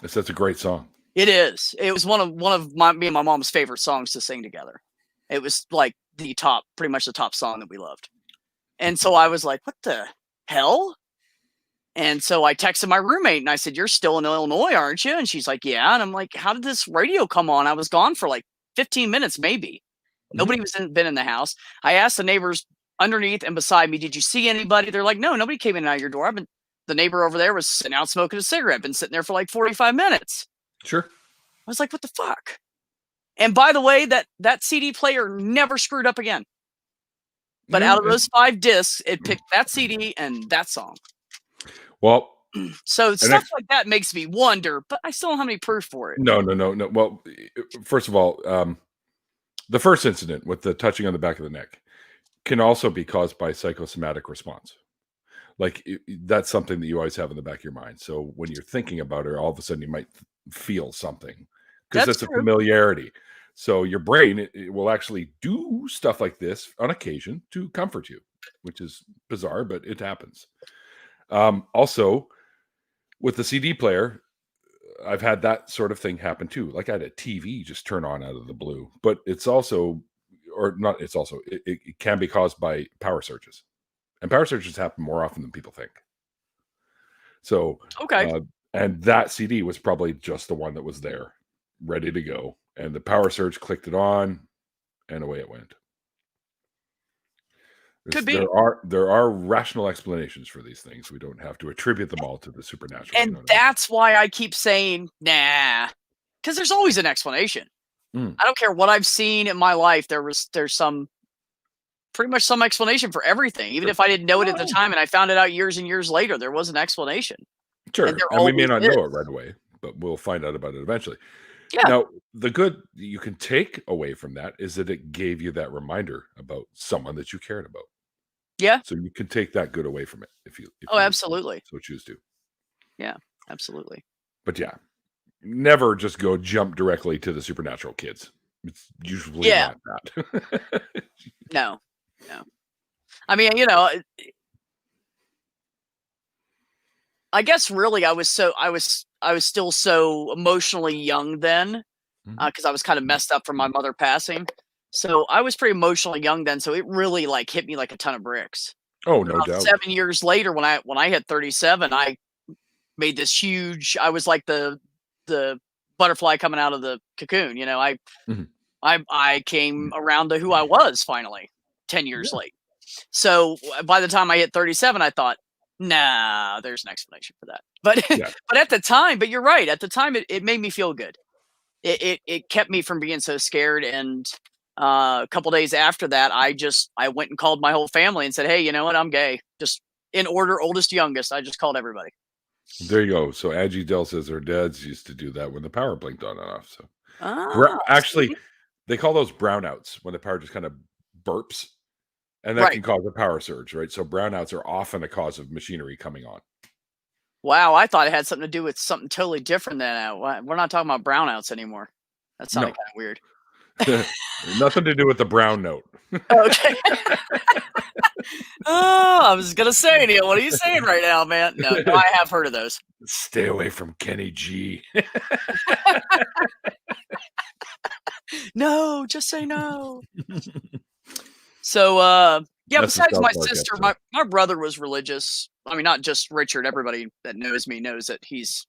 Speaker 1: That's a great song.
Speaker 2: It is. It was one of me and my mom's favorite songs to sing together. It was like pretty much the top song that we loved. And so I was like, what the hell? And so I texted my roommate and I said, you're still in Illinois, aren't you? And she's like, yeah. And I'm like, how did this radio come on? I was gone for like 15 minutes, maybe. Nobody been in the house. I asked the neighbors underneath and beside me, did you see anybody? They're like, no, nobody came in and out of your door. The neighbor over there was sitting out smoking a cigarette, been sitting there for like 45 minutes.
Speaker 1: Sure.
Speaker 2: I was like, what the fuck? And by the way, that CD player never screwed up again. But out of those 5 discs, it picked that CD and that song.
Speaker 1: Well,
Speaker 2: so stuff like that makes me wonder, but I still don't have any proof for it.
Speaker 1: No. Well, first of all, The first incident with the touching on the back of the neck can also be caused by psychosomatic response. Like that's something that you always have in the back of your mind. So when you're thinking about it, all of a sudden you might feel something because that's a familiarity. So your brain it will actually do stuff like this on occasion to comfort you, which is bizarre, but it happens. Also, with the CD player, I've had that sort of thing happen too. Like I had a TV just turn on out of the blue, but it's also, or not, it's also, it can be caused by power surges. And power surges happen more often than people think. So, and that CD was probably just the one that was there, ready to go. And the power surge clicked it on, and away it went.
Speaker 2: Could be.
Speaker 1: There are rational explanations for these things. We don't have to attribute them all to the supernatural.
Speaker 2: And that's why I keep saying, nah, because there's always an explanation. I don't care what I've seen in my life. There's pretty much some explanation for everything. Even if I didn't know it at the time and I found it out years and years later, there was an explanation.
Speaker 1: Sure. And we may not know it right away, but we'll find out about it eventually. Yeah. Now, the good you can take away from that is that it gave you that reminder about someone that you cared about.
Speaker 2: Yeah.
Speaker 1: So you can take that good away from it if you
Speaker 2: absolutely.
Speaker 1: So choose to.
Speaker 2: Yeah, absolutely.
Speaker 1: But yeah, never just jump directly to the supernatural, kids. It's usually not that.
Speaker 2: No. I mean, you know, I guess really I was still so emotionally young then, because I was kind of messed up from my mother passing. So I was pretty emotionally young then. So it really like hit me like a ton of bricks.
Speaker 1: Oh, no doubt.
Speaker 2: 7 years later, when I hit 37, I made this huge. I was like the butterfly coming out of the cocoon. You know, I came around to who I was finally 10 years late. So by the time I hit 37, I thought, nah, there's an explanation for that. But but at the time, but you're right. At the time, it made me feel good. It kept me from being so scared. And a couple days after that, I went and called my whole family and said, hey, you know what? I'm gay. Just in order, oldest, youngest. I just called everybody.
Speaker 1: There you go. So Angie Dell says her dads used to do that when the power blinked on and off. So actually, they call those brownouts when the power just kind of burps. And that can cause a power surge, right? So brownouts are often a cause of machinery coming on.
Speaker 2: Wow, I thought it had something to do with something totally different than that. We're not talking about brownouts anymore. That sounded kind of weird.
Speaker 1: Nothing to do with the brown note.
Speaker 2: Okay. Oh, I was gonna say, Neil, what are you saying right now, man? No, I have heard of those.
Speaker 1: Stay away from Kenny G.
Speaker 2: No, just say no. So, yeah, besides my sister, my brother was religious. I mean, not just Richard. Everybody that knows me knows that he's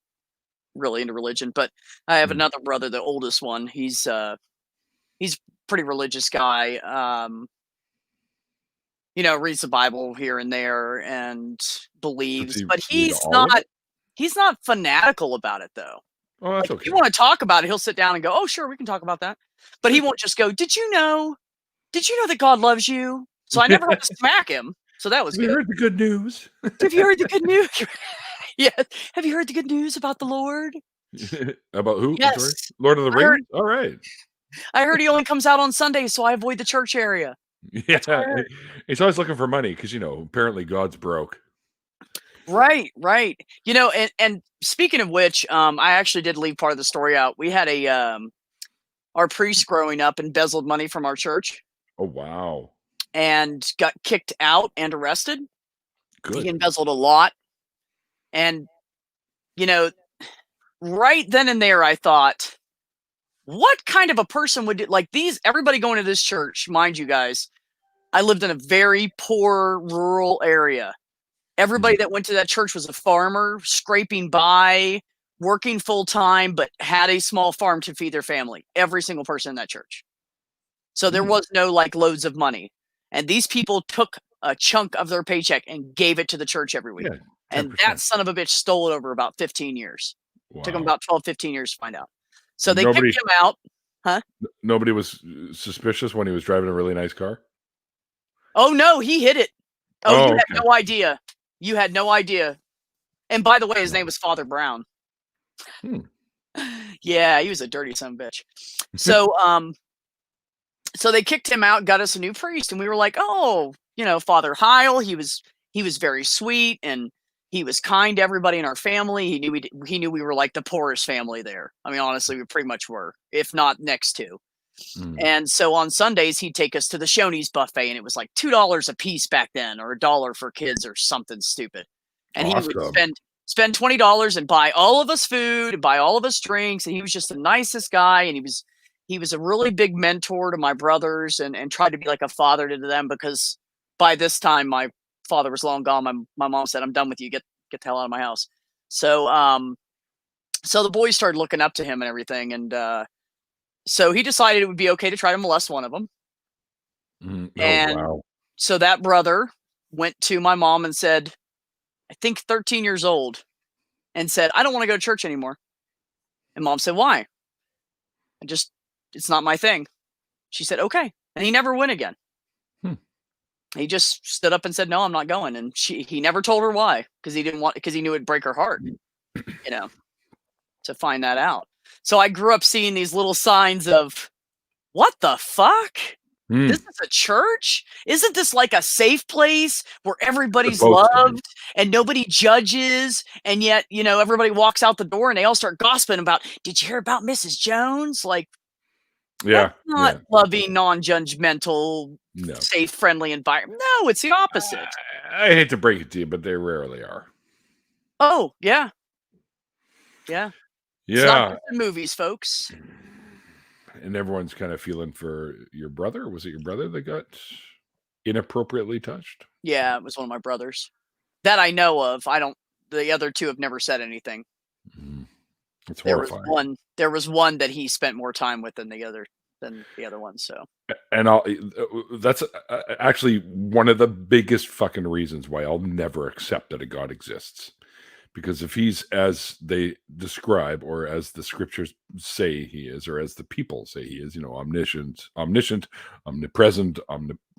Speaker 2: really into religion. But I have another brother, the oldest one. He's pretty religious guy. You know, reads the Bible here and there and believes, but he's not fanatical about it though.
Speaker 1: Oh, that's okay.
Speaker 2: If you want to talk about it, he'll sit down and go, "Oh, sure, we can talk about that." But he won't just go, "Did you know that God loves you?" So I never had to smack him. So that was good.
Speaker 1: Have you heard the good news?
Speaker 2: Have you heard the good news? Yeah. Have you heard the good news about the Lord?
Speaker 1: About who?
Speaker 2: Yes.
Speaker 1: Lord of the Rings? All right.
Speaker 2: I heard he only comes out on Sundays, so I avoid the church area.
Speaker 1: Yeah. He's always looking for money because, you know, apparently God's broke.
Speaker 2: Right. You know, and speaking of which, I actually did leave part of the story out. We had our priest growing up embezzled money from our church.
Speaker 1: Oh, wow.
Speaker 2: And got kicked out and arrested.
Speaker 1: Good.
Speaker 2: He embezzled a lot. And, you know, right then and there, I thought, what kind of a person would everybody going to this church, mind you guys, I lived in a very poor rural area. Everybody that went to that church was a farmer, scraping by, working full time, but had a small farm to feed their family. Every single person in that church. So there was no loads of money. And these people took a chunk of their paycheck and gave it to the church every week. Yeah, and that son of a bitch stole it over about 15 years. Wow. Took him about 12, 15 years to find out. So they kicked him out. Huh?
Speaker 1: Nobody was suspicious when he was driving a really nice car?
Speaker 2: Oh, no, he hit it. Oh, you had no idea. You had no idea. And by the way, his name was Father Brown. Yeah, he was a dirty son of a bitch. So, So they kicked him out, got us a new priest, and we were like, oh, Father Heil, he was very sweet, and he was kind to everybody in our family. He knew we were like the poorest family there. I mean, honestly, we pretty much were, if not next to. And so on Sundays, he'd take us to the Shoney's buffet, and it was like $2 a piece back then, or $1 for kids, or something stupid. And he would spend $20 and buy all of us food and buy all of us drinks. And he was just the nicest guy. And he was a really big mentor to my brothers, and tried to be like a father to them, because by this time my father was long gone. My mom said, I'm done with you. Get the hell out of my house. So so the boys started looking up to him and everything. And so he decided it would be okay to try to molest one of them. So that brother went to my mom and said, I think 13 years old, and said, I don't want to go to church anymore. And Mom said, why? It's not my thing. She said, okay. And he never went again. He just stood up and said, no, I'm not going. And he never told her why, because he knew it'd break her heart, to find that out. So I grew up seeing these little signs of, what the fuck? This is a church? Isn't this like a safe place where everybody's loved and nobody judges? And yet, everybody walks out the door and they all start gossiping about, did you hear about Mrs. Jones? Like, that's not loving, non-judgmental, safe, friendly environment. No, it's the opposite.
Speaker 1: I hate to break it to you, but they rarely are.
Speaker 2: Oh, yeah. Yeah. It's not just in movies, folks.
Speaker 1: And everyone's kind of feeling for your brother. Was it your brother that got inappropriately touched?
Speaker 2: Yeah, it was one of my brothers that I know of. The other two have never said anything.
Speaker 1: It's horrifying.
Speaker 2: There was one that he spent more time with than the other one. So,
Speaker 1: and that's actually one of the biggest fucking reasons why I'll never accept that a God exists. Because if he's as they describe, or as the scriptures say he is, or as the people say he is, omniscient, omnipresent,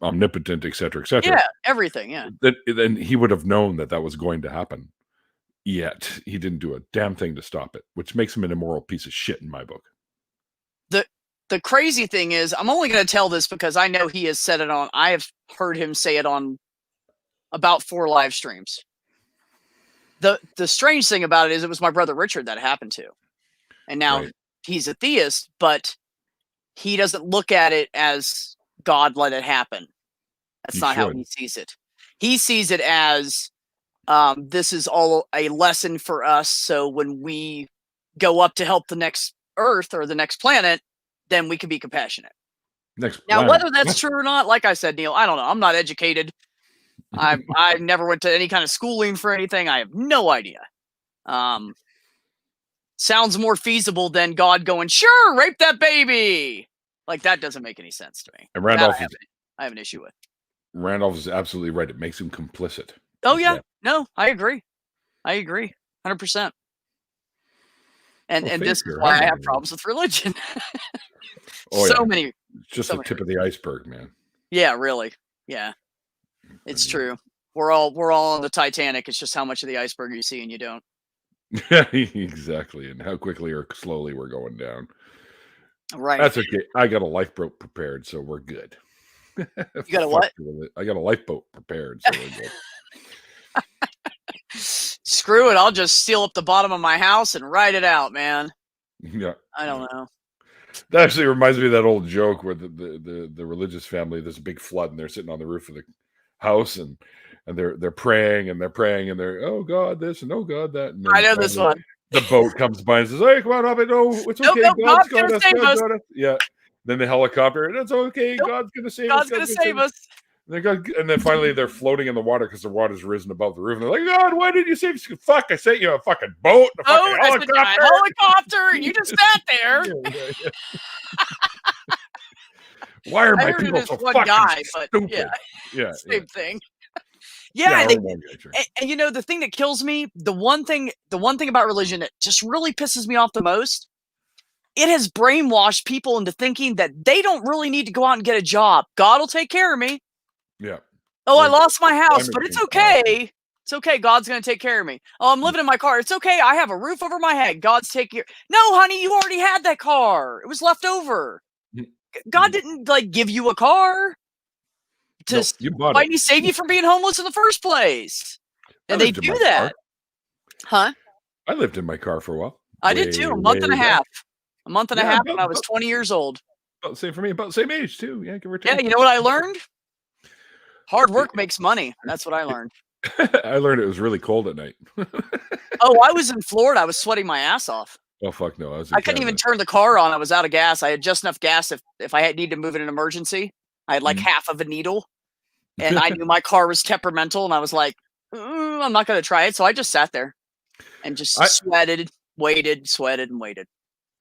Speaker 1: omnipotent, etc., etc.
Speaker 2: Yeah, everything. Yeah.
Speaker 1: Then he would have known that was going to happen. Yet he didn't do a damn thing to stop it, which makes him an immoral piece of shit in my book.
Speaker 2: The crazy thing is, I'm only going to tell this because I know he has said it on. I have heard him say it on about 4 live streams. The strange thing about it is, it was my brother Richard that happened to, and now he's a theist, but he doesn't look at it as God let it happen. That's not how he sees it. He sees it as, this is all a lesson for us. So when we go up to help the next Earth or the next planet, then we can be compassionate. Now, whether that's true or not, like I said, Neil, I don't know. I'm not educated. I never went to any kind of schooling for anything. I have no idea. Sounds more feasible than God going, sure, rape that baby. Like, that doesn't make any sense to me.
Speaker 1: And Randolph,
Speaker 2: I have an issue with.
Speaker 1: Randolph is absolutely right. It makes him complicit.
Speaker 2: Oh yeah, no, I agree. 100%. And this is why I have problems with religion. Many.
Speaker 1: It's just the tip of the iceberg, man.
Speaker 2: Yeah, really. Yeah. It's true. We're all on the Titanic. It's just how much of the iceberg you see and you don't.
Speaker 1: Yeah, exactly. And how quickly or slowly we're going down.
Speaker 2: Right.
Speaker 1: That's okay. I got a lifeboat prepared, so we're good.
Speaker 2: You got a what?
Speaker 1: I got a lifeboat prepared, so we're good.
Speaker 2: Screw it. I'll just seal up the bottom of my house and ride it out, man.
Speaker 1: Yeah.
Speaker 2: I don't know.
Speaker 1: That actually reminds me of that old joke where the religious family, there's a big flood and they're sitting on the roof of the house and they're praying and they're, oh God this and oh God that. And
Speaker 2: I know this one.
Speaker 1: The boat comes by and says, hey, come on up. No, it's okay.
Speaker 2: No,
Speaker 1: God's got us. Yeah. Then the helicopter, and it's okay. Nope. God's going to save us.
Speaker 2: God's going to save us.
Speaker 1: And then finally they're floating in the water because the water's risen above the roof. And they're like, God, why did you save us? Fuck, I sent you a fucking boat, a fucking
Speaker 2: helicopter, and you just sat there.
Speaker 1: Yeah. Why are my people so fucking stupid? Yeah,
Speaker 2: same thing. Yeah, and you know the thing that kills me, the one thing about religion that just really pisses me off the most, it has brainwashed people into thinking that they don't really need to go out and get a job. God will take care of me.
Speaker 1: Yeah.
Speaker 2: Oh, I lost my house, but it's okay. It's okay. God's going to take care of me. Oh, I'm living in my car. It's okay. I have a roof over my head. God's taking care. No, honey, you already had that car. It was left over. God didn't like give you a car to
Speaker 1: you bought it.
Speaker 2: Save you from being homeless in the first place. And they do that. Huh?
Speaker 1: I lived in my car for a while.
Speaker 2: I did too. A month and a half when I was 20 years old.
Speaker 1: About the same for me, about the same age too. Yeah, give or take.
Speaker 2: Yeah, you know what I learned? Hard work makes money. That's what I learned.
Speaker 1: I learned it was really cold at night.
Speaker 2: Oh, I was in Florida. I was sweating my ass off.
Speaker 1: Oh, fuck no.
Speaker 2: I couldn't even turn the car on. I was out of gas. I had just enough gas if I need to move in an emergency. I had like half of a needle. And I knew my car was temperamental. And I was like, I'm not going to try it. So I just sat there and just sweated, waited.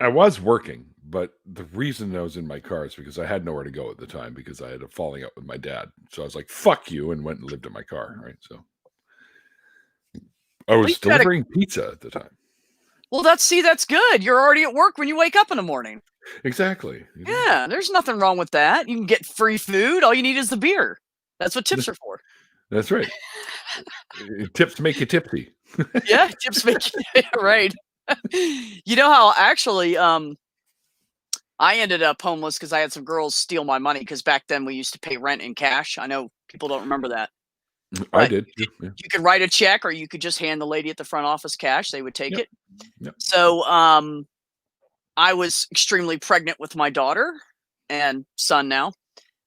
Speaker 1: I was working, but the reason I was in my car is because I had nowhere to go at the time because I had a falling out with my dad. So I was like, fuck you, and went and lived in my car, right? So I was delivering pizza at the time.
Speaker 2: Well, that's good. You're already at work when you wake up in the morning.
Speaker 1: Exactly.
Speaker 2: Yeah, there's nothing wrong with that. You can get free food. All you need is the beer. That's what tips are for.
Speaker 1: That's right. Tips make you tipsy.
Speaker 2: Yeah, tips make you right. You know how actually I ended up homeless because I had some girls steal my money because back then we used to pay rent in cash. I know people don't remember that.
Speaker 1: I did. Yeah.
Speaker 2: You could write a check or you could just hand the lady at the front office cash. They would take it.
Speaker 1: Yep.
Speaker 2: So I was extremely pregnant with my daughter and son now.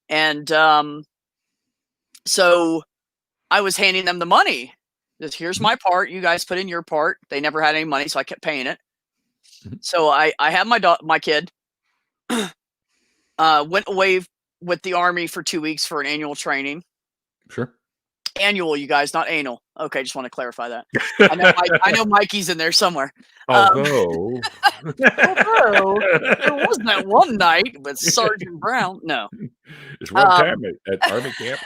Speaker 2: And so I was handing them the money. Just, here's my part. You guys put in your part. They never had any money, so I kept paying it. So I had my kid. Went away with the Army for 2 weeks for an annual training.
Speaker 1: Sure.
Speaker 2: Annual, you guys, not anal. Okay, just want to clarify that. I know Mikey's in there somewhere.
Speaker 1: Although
Speaker 2: there was that one night with Sergeant Brown. No.
Speaker 1: It's one time at Army camp.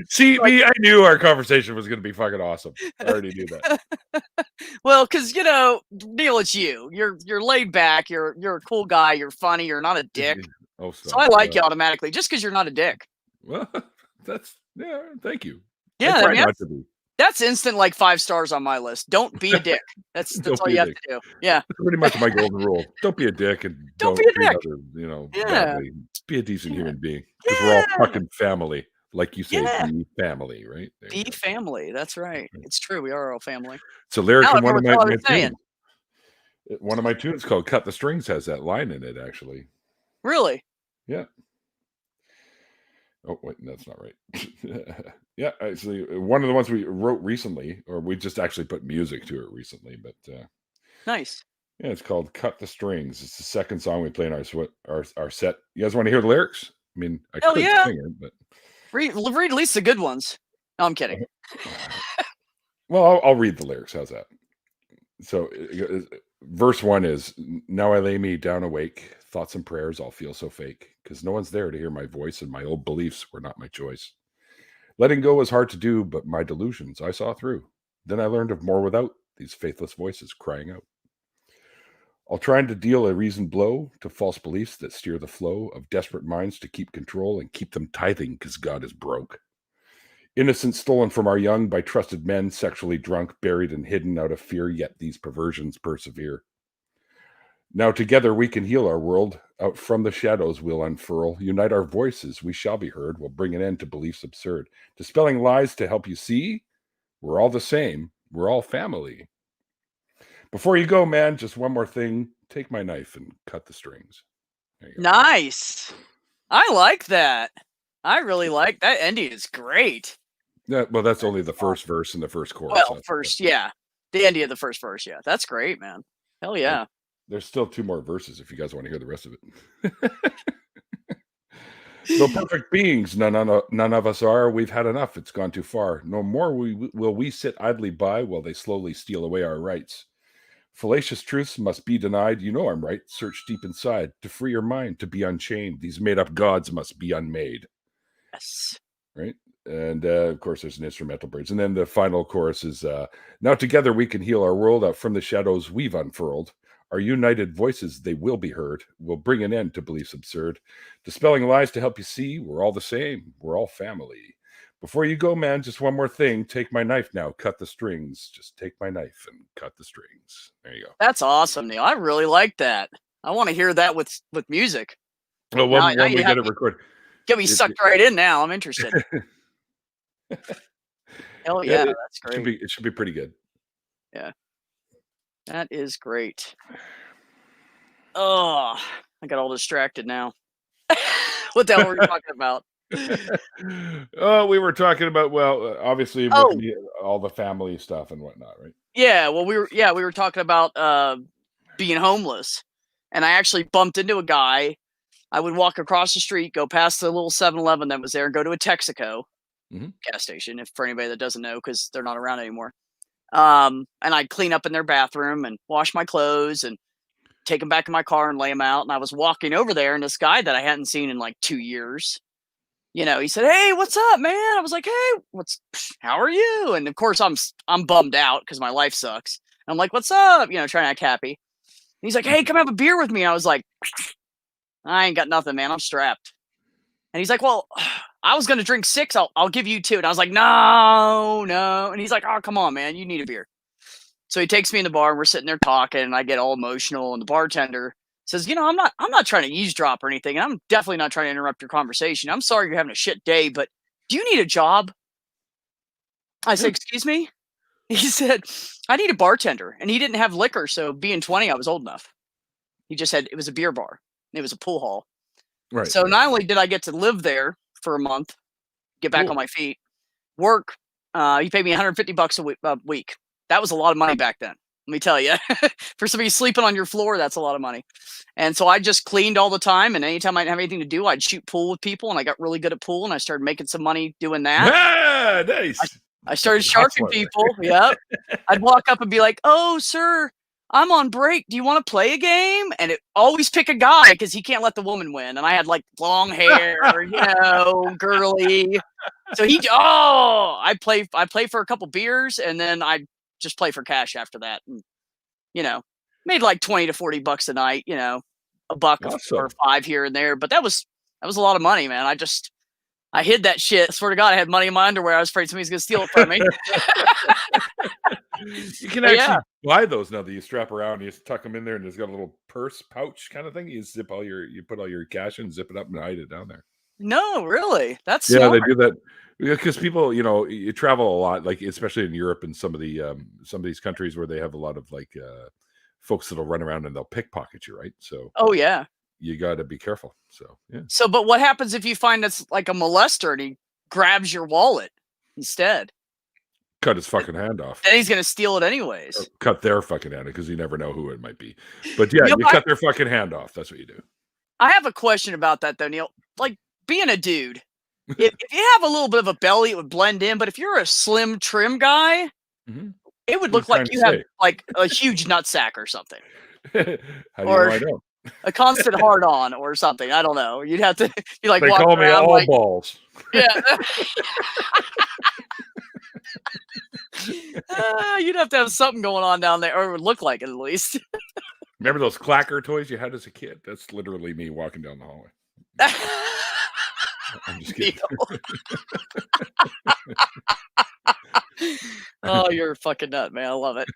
Speaker 1: See, me, I knew our conversation was going to be fucking awesome. I already knew that.
Speaker 2: Well, because Neil, it's you. You're laid back. You're a cool guy. You're funny. You're not a dick.
Speaker 1: Oh,
Speaker 2: so I like you automatically just because you're not a dick.
Speaker 1: Well, thank you.
Speaker 2: Yeah, that's instant like 5 stars on my list. Don't be a dick. That's all you have to do. Yeah,
Speaker 1: that's pretty much my golden rule. Don't be a dick and don't be a dick. Badly. Just be a decent human being because we're all fucking family, like you say. Be family, right?
Speaker 2: Be family. That's right. It's true. We are all family.
Speaker 1: So lyric in one of my tunes called "Cut the Strings" has that line in it. Actually,
Speaker 2: really?
Speaker 1: Yeah. Oh, wait, that's not right. Yeah, actually, one of the ones we wrote recently, or we just actually put music to it recently, but
Speaker 2: nice.
Speaker 1: Yeah, it's called "Cut the Strings." It's the second song we play in our set. You guys want to hear the lyrics? I mean, I could sing it, but
Speaker 2: read at least the good ones. No, I'm kidding.
Speaker 1: Well, I'll read the lyrics. How's that? So, verse 1 is, "Now I lay me down awake. Thoughts and prayers all feel so fake, because no one's there to hear my voice, and my old beliefs were not my choice. Letting go was hard to do, but my delusions I saw through. Then I learned of more without these faithless voices crying out. All trying to deal a reasoned blow to false beliefs that steer the flow of desperate minds to keep control and keep them tithing because God is broke. Innocence stolen from our young by trusted men, sexually drunk, buried and hidden out of fear, yet these perversions persevere. Now together we can heal our world. Out from the shadows we'll unfurl. Unite our voices, we shall be heard. We'll bring an end to beliefs absurd. Dispelling lies to help you see. We're all the same. We're all family. Before you go, man, just one more thing. Take my knife and cut the strings."
Speaker 2: Nice. I like that. I really like that. Ending is great.
Speaker 1: Yeah, well, that's only the first verse and the first chorus.
Speaker 2: Well, the ending of the first verse. Yeah, that's great, man. Hell yeah.
Speaker 1: There's still 2 more verses if you guys want to hear the rest of it. "No perfect beings, none of us are. We've had enough. It's gone too far. No more will we sit idly by while they slowly steal away our rights. Fallacious truths must be denied. You know I'm right. Search deep inside to free your mind, to be unchained. These made-up gods must be unmade."
Speaker 2: Yes.
Speaker 1: Right? And, of course, there's an instrumental bridge. And then the final chorus is, "Now together we can heal our world. Out from the shadows we've unfurled. Our united voices, they will be heard. We'll bring an end to beliefs absurd. Dispelling lies to help you see. We're all the same. We're all family. Before you go, man, just one more thing. Take my knife now. Cut the strings. Just take my knife and cut the strings. There you go.
Speaker 2: That's awesome, Neil. I really like that. I want to hear that with music.
Speaker 1: Well, when we get it recorded.
Speaker 2: Get me sucked right in now. I'm interested. Hell yeah, that's great.
Speaker 1: It should be pretty good.
Speaker 2: Yeah. That is great. Oh, I got all distracted now. What the hell were we talking about?
Speaker 1: Oh, we were talking about, well, obviously all the family stuff and whatnot, right?
Speaker 2: Yeah, well, we were talking about being homeless, and I actually bumped into a guy. I would walk across the street, go past the little 7-Eleven that was there, and go to a Texaco gas station. If for anybody that doesn't know, because they're not around anymore. And I'd clean up in their bathroom and wash my clothes and take them back in my car and lay them out. And I was walking over there, and this guy that I hadn't seen in like 2 years, you know, he said, "Hey, what's up, man?" I was like, "Hey, how are you?" And of course, I'm bummed out because my life sucks. I'm like, "What's up?" You know, trying to act happy. And he's like, "Hey, come have a beer with me." And I was like, "I ain't got nothing, man. I'm strapped." And he's like, "Well, I was gonna drink 6. I'll give you 2." And I was like, "No." And he's like, "Oh, come on, man. You need a beer." So he takes me in the bar, and we're sitting there talking, and I get all emotional. And the bartender says, "You know, I'm not trying to eavesdrop or anything, and I'm definitely not trying to interrupt your conversation. I'm sorry you're having a shit day, but do you need a job?" I said, "Excuse me?" He said, "I need a bartender." And he didn't have liquor, so being 20, I was old enough. He just had, it was a beer bar. It was a pool hall.
Speaker 1: Right.
Speaker 2: So not only did I get to live there for a month, get back on my feet, work, he paid me $150 a week. That was a lot of money back then. Let me tell you, for somebody sleeping on your floor, that's a lot of money. And so I just cleaned all the time. And anytime I didn't have anything to do, I'd shoot pool with people. And I got really good at pool. And I started making some money doing that.
Speaker 1: Ah, nice.
Speaker 2: I started sharking people. Yep. I'd walk up and be like, "Oh, sir, I'm on break. Do you want to play a game?" And it always pick a guy because he can't let the woman win. And I had like long hair, you know, girly. So I play for a couple beers, and then I just play for cash after that. And, you know, made like 20 to 40 bucks a night, you know, a buck or 5 here and there. But that was a lot of money, man. I hid that shit. I swear to God, I had money in my underwear. I was afraid somebody's going to steal it from me.
Speaker 1: You can actually buy those now that you strap around. You just tuck them in there, and there's got a little purse pouch kind of thing. You put all your cash in, zip it up, and hide it down there.
Speaker 2: No, really? That's
Speaker 1: smart. They do that because people, you know, you travel a lot, like especially in Europe and some of these countries where they have a lot of like folks that'll run around and they'll pickpocket you, right? So you got to be careful. So yeah.
Speaker 2: So, but what happens if you find that's like a molester and he grabs your wallet instead?
Speaker 1: Cut his fucking hand off.
Speaker 2: Then he's gonna steal it anyways.
Speaker 1: Or cut their fucking hand, because you never know who it might be. But yeah, you cut their fucking hand off. That's what you do.
Speaker 2: I have a question about that though, Neil. Like being a dude, if you have a little bit of a belly, it would blend in. But if you're a slim, trim guy, it would look like you have like a huge nutsack or something.
Speaker 1: How do you know I don't?
Speaker 2: A constant hard on or something. I don't know. You'd have to be like,
Speaker 1: they call me all like, balls.
Speaker 2: Yeah. You'd have to have something going on down there, or it would look like it at least.
Speaker 1: Remember those clacker toys you had as a kid? That's literally me walking down the hallway. I'm just kidding.
Speaker 2: Oh, you're a fucking nut, man. I love it.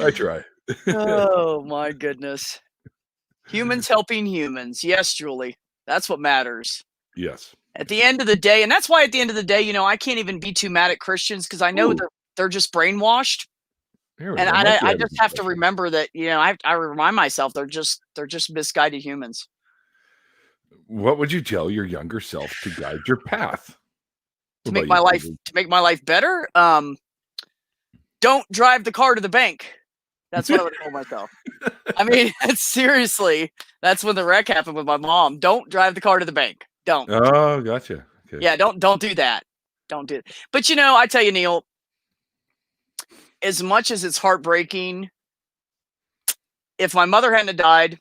Speaker 1: I try.
Speaker 2: Oh my goodness. Humans helping humans. Yes, Julie. That's what matters.
Speaker 1: Yes.
Speaker 2: At the end of the day, and that's why at the end of the day, you know, I can't even be too mad at Christians because I know they're just brainwashed. And I just have to remember that, you know, I remind myself they're just misguided humans.
Speaker 1: What would you tell your younger self to guide your path?
Speaker 2: To make my life better? Don't drive the car to the bank. That's what I would tell myself. I mean, seriously, that's when the wreck happened with my mom. Don't drive the car to the bank. Don't.
Speaker 1: Oh, gotcha. Okay.
Speaker 2: Yeah, don't do that. Don't do it. But you know, I tell you, Neil, as much as it's heartbreaking, if my mother hadn't died,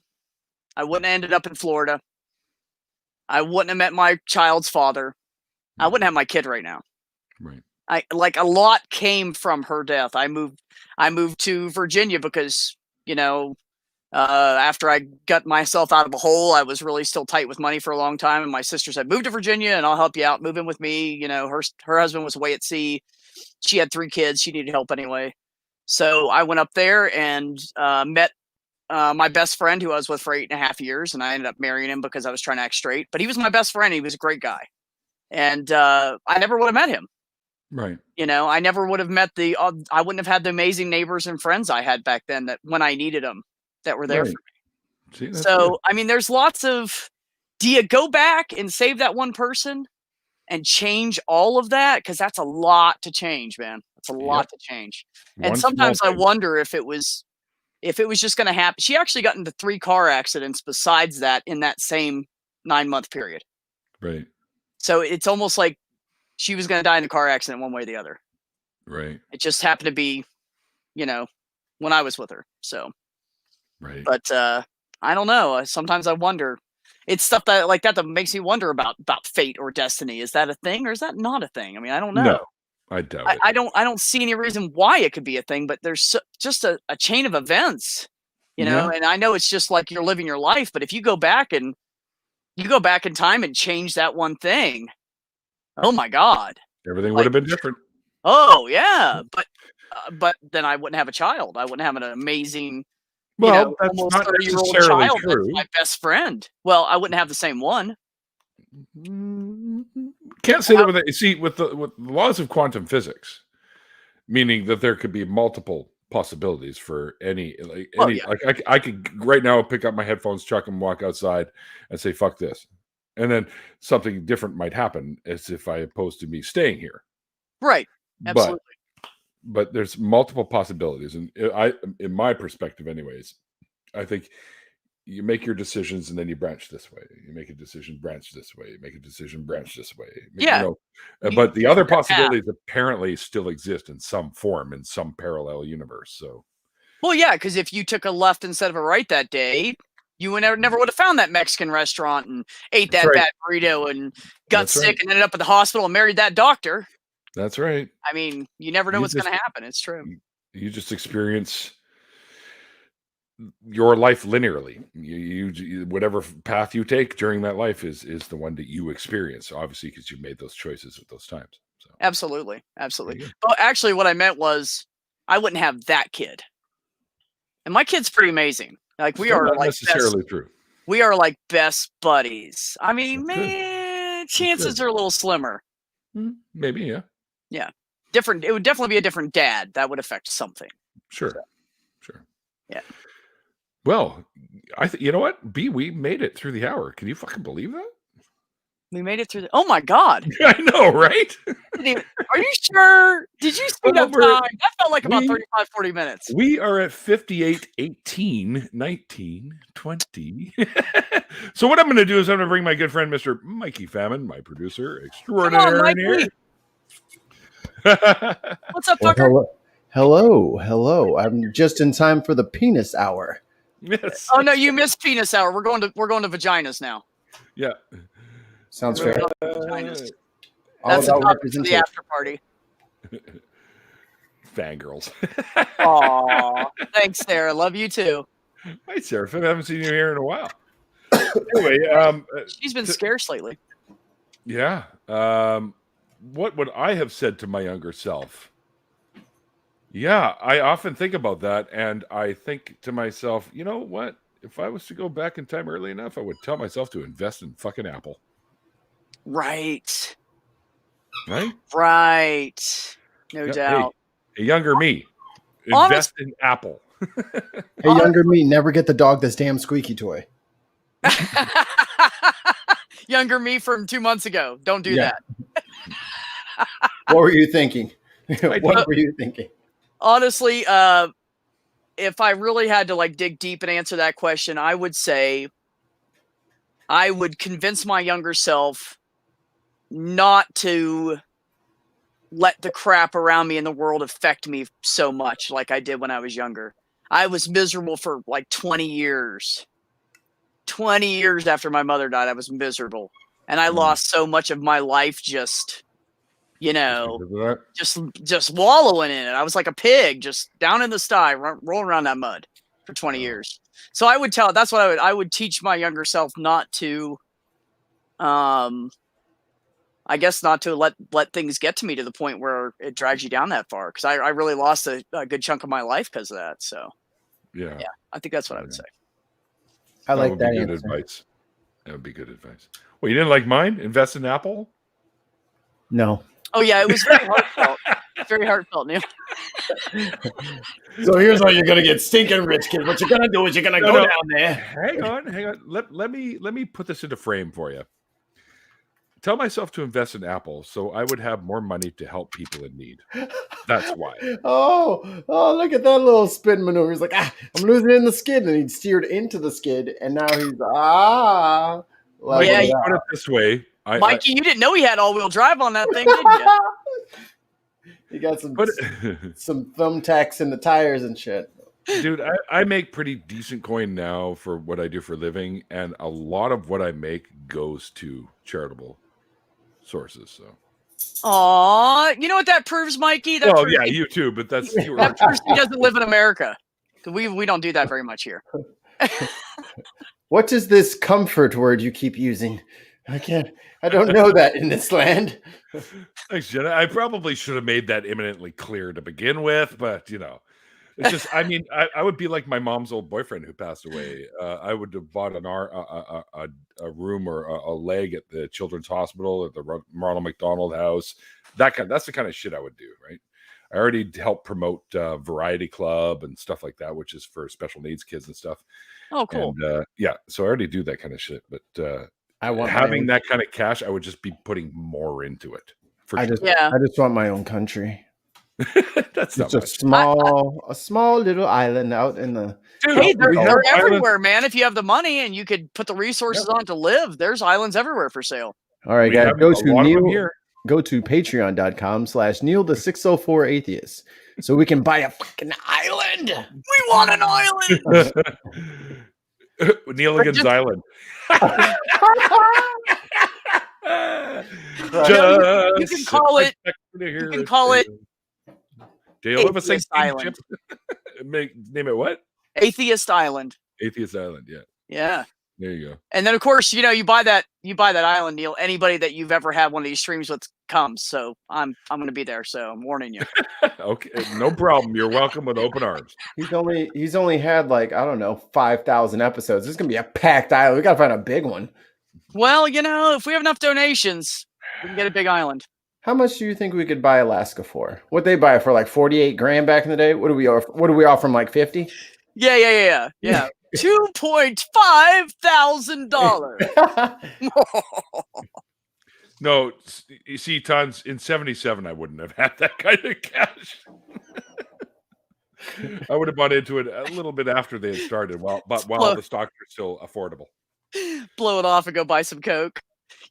Speaker 2: I wouldn't have ended up in Florida. I wouldn't have met my child's father. I wouldn't have my kid right now.
Speaker 1: Right.
Speaker 2: A lot came from her death. I moved to Virginia because, you know, After I got myself out of a hole, I was really still tight with money for a long time. And my sister said, move to Virginia and I'll help you out. Move in with me. You know, her husband was away at sea. She had 3 kids. She needed help anyway. So I went up there and met my best friend who I was with for 8.5 years. And I ended up marrying him because I was trying to act straight. But he was my best friend. He was a great guy. And I never would have met him.
Speaker 1: Right.
Speaker 2: You know, I never would have met I wouldn't have had the amazing neighbors and friends I had back then that when I needed them that were there for me. So, good. I mean, there's lots of, do you go back and save that one person and change all of that? Because that's a lot to change, man. That's a lot to change. And sometimes I wonder if it was just going to happen. She actually got into 3 car accidents besides that in that same 9-month period.
Speaker 1: Right.
Speaker 2: So it's almost like she was going to die in a car accident one way or the other.
Speaker 1: Right.
Speaker 2: It just happened to be, you know, when I was with her. So.
Speaker 1: Right.
Speaker 2: But I don't know. Sometimes I wonder. It's stuff that makes me wonder about fate or destiny. Is that a thing or is that not a thing? I mean, I don't know.
Speaker 1: No, I doubt it.
Speaker 2: I don't see any reason why it could be a thing, but there's just a chain of events, you know. And I know it's just like you're living your life, but if you go back in time and change that one thing, oh my God,
Speaker 1: everything would have been different.
Speaker 2: Oh yeah, but then I wouldn't have a child. I wouldn't have an amazing.
Speaker 1: Well, that's not necessarily
Speaker 2: child.
Speaker 1: true.
Speaker 2: That's my best friend. Well, I wouldn't have the same one.
Speaker 1: Can't say that with it. See, with the laws of quantum physics, meaning that there could be multiple possibilities for any. Like I could right now pick up my headphones, chuck them, walk outside, and say "fuck this," and then something different might happen, as if I opposed to me staying here.
Speaker 2: Right. Absolutely.
Speaker 1: But there's multiple possibilities, and in my perspective, anyways, I think you make your decisions and then you branch this way. You make a decision, branch this way. You make a decision, branch this way.
Speaker 2: Yeah.
Speaker 1: You know, but the other possibilities apparently still exist in some form in some parallel universe. So,
Speaker 2: well, yeah, because if you took a left instead of a right that day, you would never would have found that Mexican restaurant and ate that bad burrito and got sick and ended up at the hospital and married that doctor.
Speaker 1: That's right.
Speaker 2: I mean, you never know what's going to happen. It's true.
Speaker 1: You just experience your life linearly. You whatever path you take during that life is the one that you experience, obviously, because you made those choices at those times. So.
Speaker 2: Absolutely. But actually, what I meant was I wouldn't have that kid. And my kid's pretty amazing. Like we are
Speaker 1: not
Speaker 2: like
Speaker 1: necessarily true.
Speaker 2: We are like best buddies. I mean, chances are a little slimmer.
Speaker 1: Maybe, yeah.
Speaker 2: Yeah. Different. It would definitely be a different dad. That would affect something.
Speaker 1: Sure.
Speaker 2: Yeah.
Speaker 1: Well, you know what? We made it through the hour. Can you fucking believe that?
Speaker 2: We made it through oh my God.
Speaker 1: I know, right?
Speaker 2: Are you sure? Did you speed up time? That felt like about 35, 40 minutes.
Speaker 1: We are at 58, 18, 19, 20. So what I'm going to do is I'm going to bring my good friend, Mr. Mikey Famine, my producer extraordinaire in here.
Speaker 2: What's up, Tucker?
Speaker 3: Hello. I'm just in time for the penis hour.
Speaker 1: Yes.
Speaker 2: Oh no, you missed penis hour. We're going to vaginas now.
Speaker 1: Yeah.
Speaker 3: Sounds fair.
Speaker 2: Vaginas. That's the topic for the after party.
Speaker 1: Fangirls.
Speaker 2: Aw, thanks, Sarah. Love you too.
Speaker 1: Hi, Sarah. I haven't seen you here in a while. Anyway,
Speaker 2: she's been scarce lately.
Speaker 1: Yeah. What would I have said to my younger self? Yeah, I often think about that, and I think to myself, you know what? If I was to go back in time early enough, I would tell myself to invest in fucking Apple.
Speaker 2: Right.
Speaker 1: Right?
Speaker 2: No doubt.
Speaker 1: Hey, younger me, invest in Apple.
Speaker 3: Hey, younger me, never get the dog this damn squeaky toy.
Speaker 2: Younger me from 2 months ago. Don't do that.
Speaker 3: What were you thinking? What were you thinking?
Speaker 2: Honestly, if I really had to like dig deep and answer that question, I would say I would convince my younger self not to let the crap around me in the world affect me so much like I did when I was younger. I was miserable for like 20 years. 20 years after my mother died, I was miserable. And I lost so much of my life just, you know, just wallowing in it. I was like a pig, just down in the sty, rolling around that mud. for 20 years. So I would tell, that's what I would teach my younger self not to, I guess not to let things get to me to the point where it drags you down that far. Cause I really lost a good chunk of my life because of that. So yeah, I think that's what I would say.
Speaker 3: I like
Speaker 1: would
Speaker 3: that
Speaker 1: be good
Speaker 3: answer.
Speaker 1: advice. That would be good advice. Well, you didn't like mine? Invest in Apple?
Speaker 3: No.
Speaker 2: Oh yeah, it was very heartfelt. Very heartfelt, Neil.
Speaker 3: So here's how you're gonna get stinking rich, kid. What you're gonna do is you're gonna go down there.
Speaker 1: Hang on. Let me put this into frame for you. Tell myself to invest in Apple so I would have more money to help people in need. That's why.
Speaker 3: Oh, look at that little spin maneuver. He's like, I'm losing in the skid. And he steered into the skid. And now he's,
Speaker 1: Like,
Speaker 2: Yeah,
Speaker 1: you put it this way.
Speaker 2: Mikey, you didn't know he had all-wheel drive on that thing, did you?
Speaker 3: He got some thumbtacks in the tires and shit.
Speaker 1: Dude, I make pretty decent coin now for what I do for a living. And a lot of what I make goes to charitable sources. So.
Speaker 2: Aw, you know what that proves, Mikey? That proves
Speaker 1: you too, but that's
Speaker 2: that proves he doesn't live in America. We don't do that very much here.
Speaker 3: What is this comfort word you keep using? I don't know that in this land.
Speaker 1: Thanks, Jenna. I probably should have made that imminently clear to begin with, but it's just, I mean, I would be like my mom's old boyfriend who passed away. I would have bought a room or a leg at the Children's Hospital, at the Ronald McDonald House. That's the kind of shit I would do, right? I already helped promote Variety Club and stuff like that, which is for special needs kids and stuff.
Speaker 2: Oh, cool.
Speaker 1: And so I already do that kind of shit. But
Speaker 3: I want
Speaker 1: having that kind of cash, I would just be putting more into it.
Speaker 3: I just want my own country.
Speaker 1: That's
Speaker 3: just a small little island out in the.
Speaker 2: Dude, hey, they're everywhere, man. If you have the money and you could put the resources on to live, there's islands everywhere for sale.
Speaker 3: All right, guys, go to patreon.com/Neil the 604 Atheist so we can buy a fucking island.
Speaker 2: We want an island.
Speaker 1: Neil against Island.
Speaker 2: You can call it. You can call it.
Speaker 1: Do you have a Saint
Speaker 2: Island?
Speaker 1: Name it what?
Speaker 2: Atheist Island.
Speaker 1: Atheist Island. Yeah.
Speaker 2: Yeah.
Speaker 1: There you go.
Speaker 2: And then, of course, you buy that island, Neil. Anybody that you've ever had one of these streams with comes. So I'm going to be there. So I'm warning you.
Speaker 1: Okay, no problem. You're welcome with open arms.
Speaker 3: He's only had 5,000 episodes. This is gonna be a packed island. We gotta find a big one.
Speaker 2: Well, if we have enough donations, we can get a big island.
Speaker 3: How much do you think we could buy Alaska for? What they buy for 48 grand back in the day? What do we offer from 50?
Speaker 2: Yeah. $2,500.
Speaker 1: No, you see, Tons, in 77, I wouldn't have had that kind of cash. I would have bought into it a little bit after they had started, while the stocks are still affordable.
Speaker 2: Blow it off and go buy some Coke.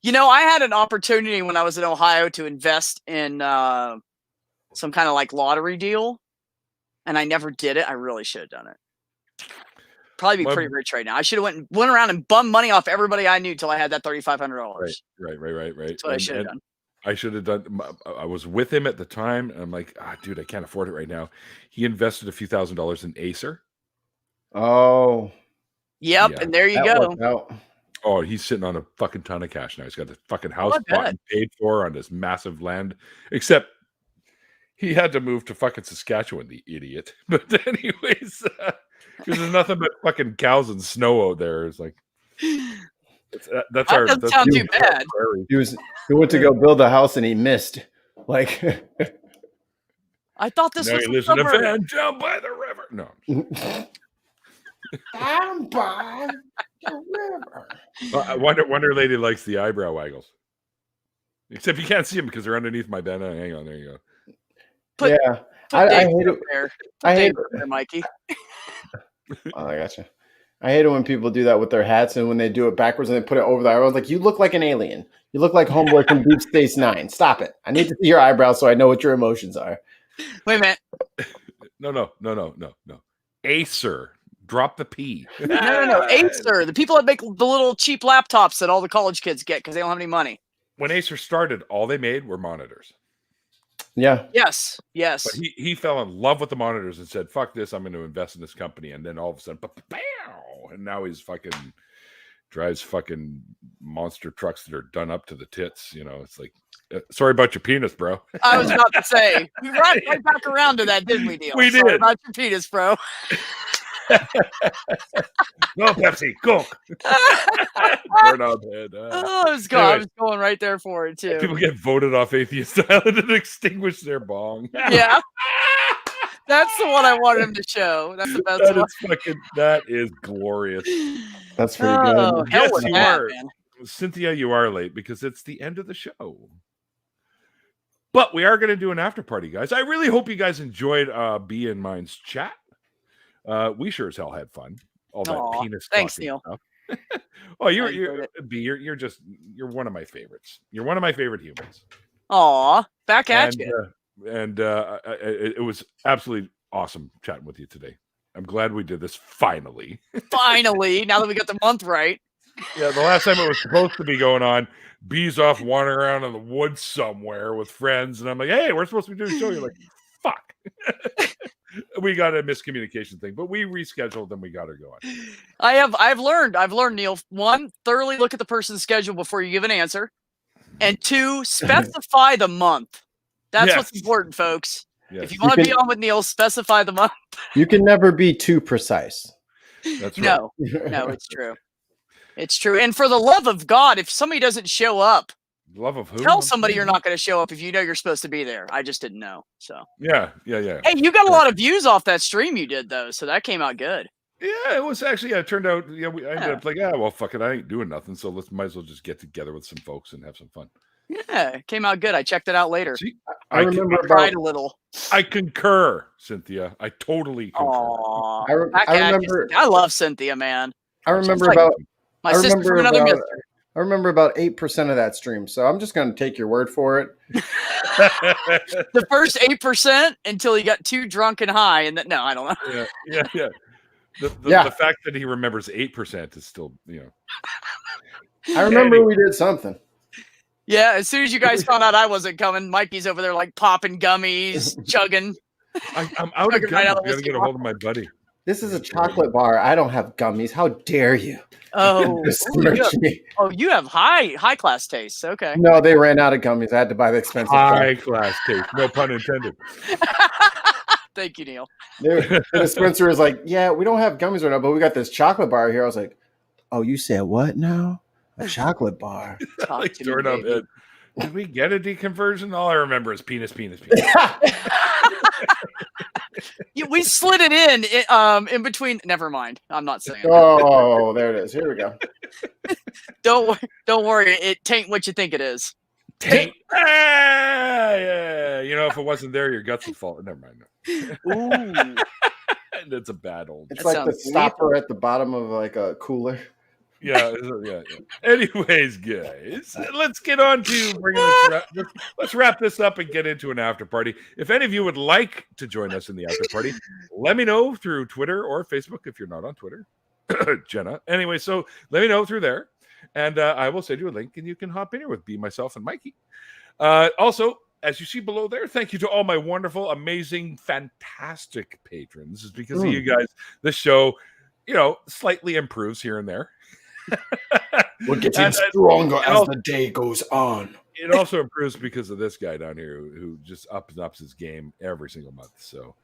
Speaker 2: I had an opportunity when I was in Ohio to invest in some kind of lottery deal, and I never did it. I really should have done it. Probably be pretty rich right now. I should have went around and bummed money off everybody I knew till I had that $3,500.
Speaker 1: Right.
Speaker 2: That's what I should have done.
Speaker 1: I should have done. I was with him at the time, and I'm like, dude, I can't afford it right now. He invested a few $1,000s in Acer.
Speaker 3: Oh.
Speaker 2: Yep, yeah. And there you go.
Speaker 1: Oh, he's sitting on a fucking ton of cash now. He's got the fucking house bought and paid for on this massive land. Except he had to move to fucking Saskatchewan, the idiot. But anyways, because there's nothing but fucking cows and snow out there. It's like
Speaker 2: that doesn't sound too bad.
Speaker 3: He went to go build a house and he missed.
Speaker 2: I thought this was
Speaker 1: he lives in a van down by the river. No.
Speaker 3: Down by the river.
Speaker 1: Wonder Lady likes the eyebrow waggles. Except you can't see them because they're underneath my banner. Hang on, there you go.
Speaker 3: I hate it.
Speaker 2: I hate it, Mikey.
Speaker 3: Oh, I gotcha. I hate it when people do that with their hats and when they do it backwards and they put it over the eyebrows. Like, you look like an alien. You look like Homeboy from Deep Space Nine. Stop it. I need to see your eyebrows so I know what your emotions are.
Speaker 2: Wait a minute.
Speaker 1: No. Acer. Drop the P.
Speaker 2: No. Acer. The people that make the little cheap laptops that all the college kids get because they don't have any money.
Speaker 1: When Acer started, all they made were monitors.
Speaker 3: Yeah.
Speaker 2: Yes. Yes.
Speaker 1: But he fell in love with the monitors and said, "Fuck this! I'm going to invest in this company." And then all of a sudden, bam! And now he's fucking drives fucking monster trucks that are done up to the tits. You know, it's like, sorry about your penis, bro.
Speaker 2: I was about to say, we right back around to that, didn't we, Neil?
Speaker 1: We
Speaker 2: Sorry
Speaker 1: did.
Speaker 2: about your penis, bro.
Speaker 1: No Pepsi, Coke. Burn out head.
Speaker 2: I was going right there for it too.
Speaker 1: People get voted off Atheist Island and extinguish their bong.
Speaker 2: Yeah. That's the one I wanted him to show. That's the best one.
Speaker 1: That is glorious.
Speaker 3: That's pretty good.
Speaker 2: Hell with that, man.
Speaker 1: Cynthia, you are late because it's the end of the show. But we are going to do an after party, guys. I really hope you guys enjoyed B and mine's chat. We sure as hell had fun. All that penis.
Speaker 2: Thanks, Neil.
Speaker 1: Oh, you're one of my favorites. You're one of my favorite humans.
Speaker 2: Aw, back at you.
Speaker 1: It was absolutely awesome chatting with you today. I'm glad we did this finally.
Speaker 2: Finally, now that we got the month right.
Speaker 1: Yeah, the last time it was supposed to be going on, B's off wandering around in the woods somewhere with friends, and I'm like, "Hey, we're supposed to be doing a show." You're like, "Fuck." We got a miscommunication thing, but we rescheduled and we got her going.
Speaker 2: I've learned, Neil. One, thoroughly look at the person's schedule before you give an answer, and two, specify the month. That's what's important, folks. Yes. If you want to be on with Neil, specify the month.
Speaker 3: You can never be too precise.
Speaker 1: That's right.
Speaker 2: No, it's true. It's true. And for the love of God, if somebody doesn't show up,
Speaker 1: love of who?
Speaker 2: Tell somebody you're not going to show up if you know you're supposed to be there. I just didn't know. So
Speaker 1: yeah.
Speaker 2: Hey, you got a lot of views off that stream you did though, so that came out good.
Speaker 1: Yeah, it was actually. It turned out. I ended up like, well, fuck it, I ain't doing nothing, so might as well just get together with some folks and have some fun.
Speaker 2: Yeah, it came out good. I checked it out later.
Speaker 1: See,
Speaker 2: I remember cried a little.
Speaker 1: I concur, Cynthia. I totally concur.
Speaker 3: I remember.
Speaker 2: I love Cynthia, man.
Speaker 3: I remember about
Speaker 2: my sister from another mister.
Speaker 3: I remember about 8% of that stream, so I'm just going to take your word for it.
Speaker 2: The first 8% until he got too drunk and high, and no, I don't know.
Speaker 1: Yeah. The fact that he remembers 8% is still,
Speaker 3: I remember we did something.
Speaker 2: Yeah, as soon as you guys found out I wasn't coming, Mikey's over there like popping gummies, chugging.
Speaker 1: I'm out of gummies. I gotta get a hold of my buddy.
Speaker 3: This is a chocolate bar. I don't have gummies. How dare you?
Speaker 2: Oh, you have high class tastes. Okay.
Speaker 3: No, they ran out of gummies. I had to buy the expensive
Speaker 1: high class taste. No pun intended.
Speaker 2: Thank you, Neil.
Speaker 3: The dispenser was like, "Yeah, we don't have gummies right now, but we got this chocolate bar here." I was like, "Oh, you said what now? A chocolate bar?"
Speaker 1: Did we get a deconversion? All I remember is penis.
Speaker 2: Yeah, we slid it in between. Never mind. I'm not saying.
Speaker 3: Oh, there it is. Here we go.
Speaker 2: Don't worry. It tain't what you think it is.
Speaker 1: Taint. Yeah. If it wasn't there, your guts would fall. Never mind.
Speaker 2: Ooh.
Speaker 1: That's a bad old.
Speaker 3: It's like the stopper at the bottom of like a cooler.
Speaker 1: Yeah. Anyways, guys, let's get on to let's wrap this up and get into an after party. If any of you would like to join us in the after party, let me know through Twitter or Facebook if you're not on Twitter, Jenna. Anyway, so let me know through there, and I will send you a link, and you can hop in here with B, myself, and Mikey. Also, as you see below there, thank you to all my wonderful, amazing, fantastic patrons. It's because of you guys, the show, slightly improves here and there.
Speaker 3: We're getting stronger as the day goes on.
Speaker 1: It also improves because of this guy down here who just ups his game every single month. So,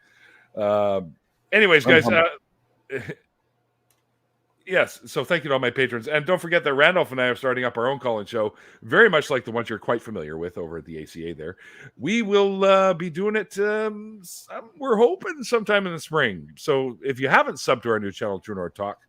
Speaker 1: anyways, guys, yes. So thank you to all my patrons. And don't forget that Randolph and I are starting up our own call-in show, very much like the ones you're quite familiar with over at the ACA there. We will be doing it, we're hoping sometime in the spring. So if you haven't subbed to our new channel, True North Talk,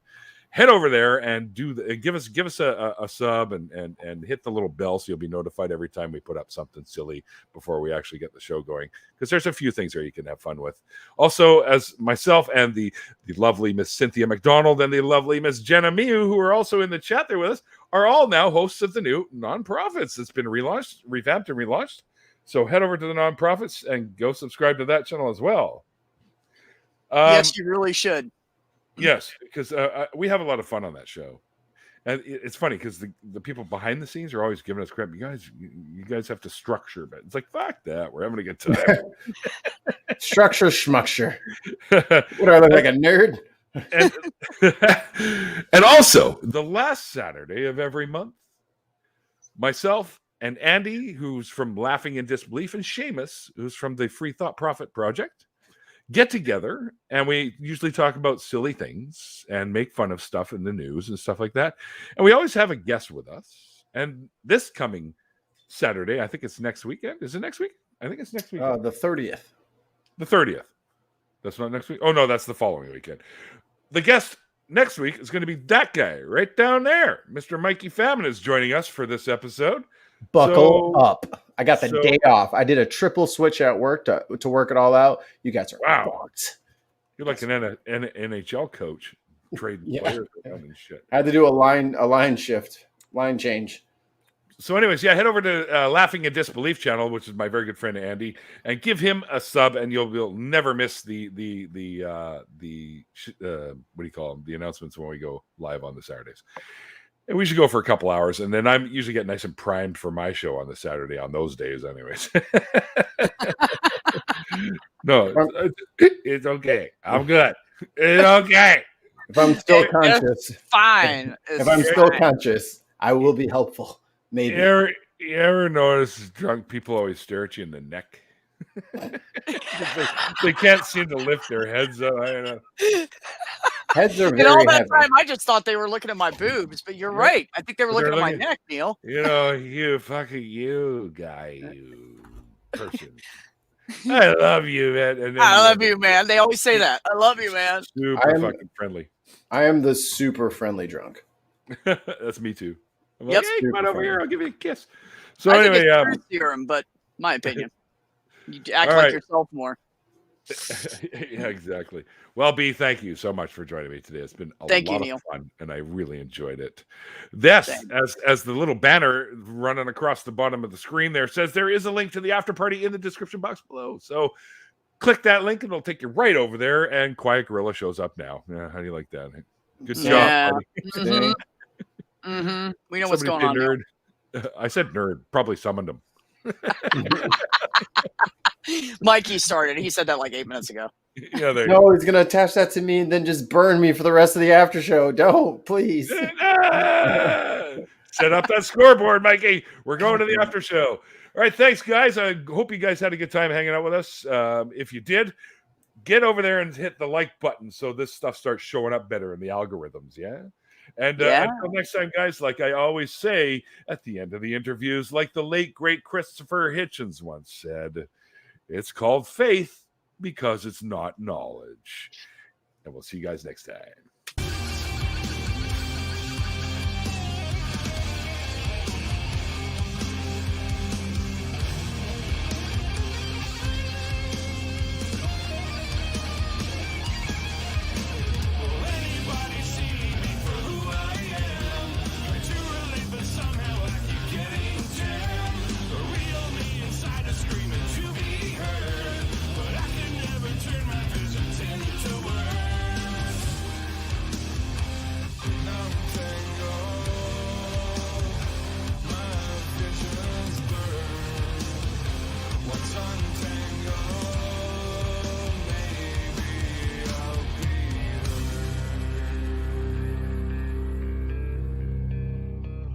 Speaker 1: head over there and give us a sub and hit the little bell so you'll be notified every time we put up something silly before we actually get the show going, because there's a few things there you can have fun with. Also, as myself and the lovely Miss Cynthia McDonald and the lovely Miss Jenna Miu, who are also in the chat there with us, are all now hosts of the new Nonprofits that's been revamped and relaunched. So head over to the Nonprofits and go subscribe to that channel as well.
Speaker 2: Yes, you really should.
Speaker 1: Yes, because we have a lot of fun on that show. And it's funny because the people behind the scenes are always giving us crap. You guys have to structure, but it's like, fuck that. We're having a good time.
Speaker 3: Structure schmucture. What, I look like a nerd?
Speaker 1: And also, the last Saturday of every month, myself and Andy, who's from Laughing in Disbelief, and Seamus, who's from the Free Thought Profit Project, get together, and we usually talk about silly things and make fun of stuff in the news and stuff like that. And we always have a guest with us. And this coming Saturday, I think it's next weekend. Is it next week? I think it's next week.
Speaker 3: The 30th.
Speaker 1: The 30th. That's not next week. Oh, no, that's the following weekend. The guest next week is going to be that guy right down there. Mr. Mikey Famine is joining us for this episode.
Speaker 3: Buckle up. I got the day off. I did a triple switch at work to work it all out. You guys are fucked.
Speaker 1: You're like an NHL coach trading players around and shit.
Speaker 3: I had to do a line change.
Speaker 1: So anyways, head over to Laughing in Disbelief channel, which is my very good friend Andy, and give him a sub, and you'll never miss the what do you call them? The announcements when we go live on the Saturdays. And we should go for a couple hours, and then I'm usually get nice and primed for my show on the Saturday on those days, anyways. No, it's okay. I'm good. It's okay.
Speaker 3: If I'm still conscious,
Speaker 2: fine.
Speaker 3: If I'm still conscious, I will be helpful. Maybe.
Speaker 1: You ever notice drunk people always stare at you in the neck? they can't seem to lift their heads up. I don't know.
Speaker 3: Heads are very
Speaker 2: and all that
Speaker 3: heavy.
Speaker 2: time, I just thought they were looking at my boobs, but you're right. I think they were looking at my neck, Neil.
Speaker 1: You guy, you person. I love you, man. And
Speaker 2: I love you, man. They always say that. I love you, man.
Speaker 1: Super fucking friendly.
Speaker 3: I am the super friendly drunk.
Speaker 1: That's me too. I'm like, hey, come on over here. I'll give you a kiss. So
Speaker 2: I
Speaker 1: anyway,
Speaker 2: think it's truth serum, but my opinion, you act like yourself more.
Speaker 1: Yeah, exactly. Well, B, thank you so much for joining me today. It's been a lot of fun, and I really enjoyed it. This, as the little banner running across the bottom of the screen there says, there is a link to the after party in the description box below. So click that link, and it'll take you right over there, and Quiet Gorilla shows up now. Yeah, how do you like that? Good job, buddy.
Speaker 2: Mm-hmm. We know what's going on.
Speaker 1: Nerd. I said nerd. Probably summoned him.
Speaker 2: Mikey started. He said that like 8 minutes ago.
Speaker 1: Yeah,
Speaker 3: no, he's gonna attach that to me and then just burn me for the rest of the after show. Don't, please.
Speaker 1: Set up that scoreboard, Mikey. We're going to the after show. All right, thanks, guys. I hope you guys had a good time hanging out with us. If you did, get over there and hit the like button so this stuff starts showing up better in the algorithms. Yeah. And until next time, guys, like I always say at the end of the interviews, like the late, great Christopher Hitchens once said, it's called faith because it's not knowledge. And we'll see you guys next time.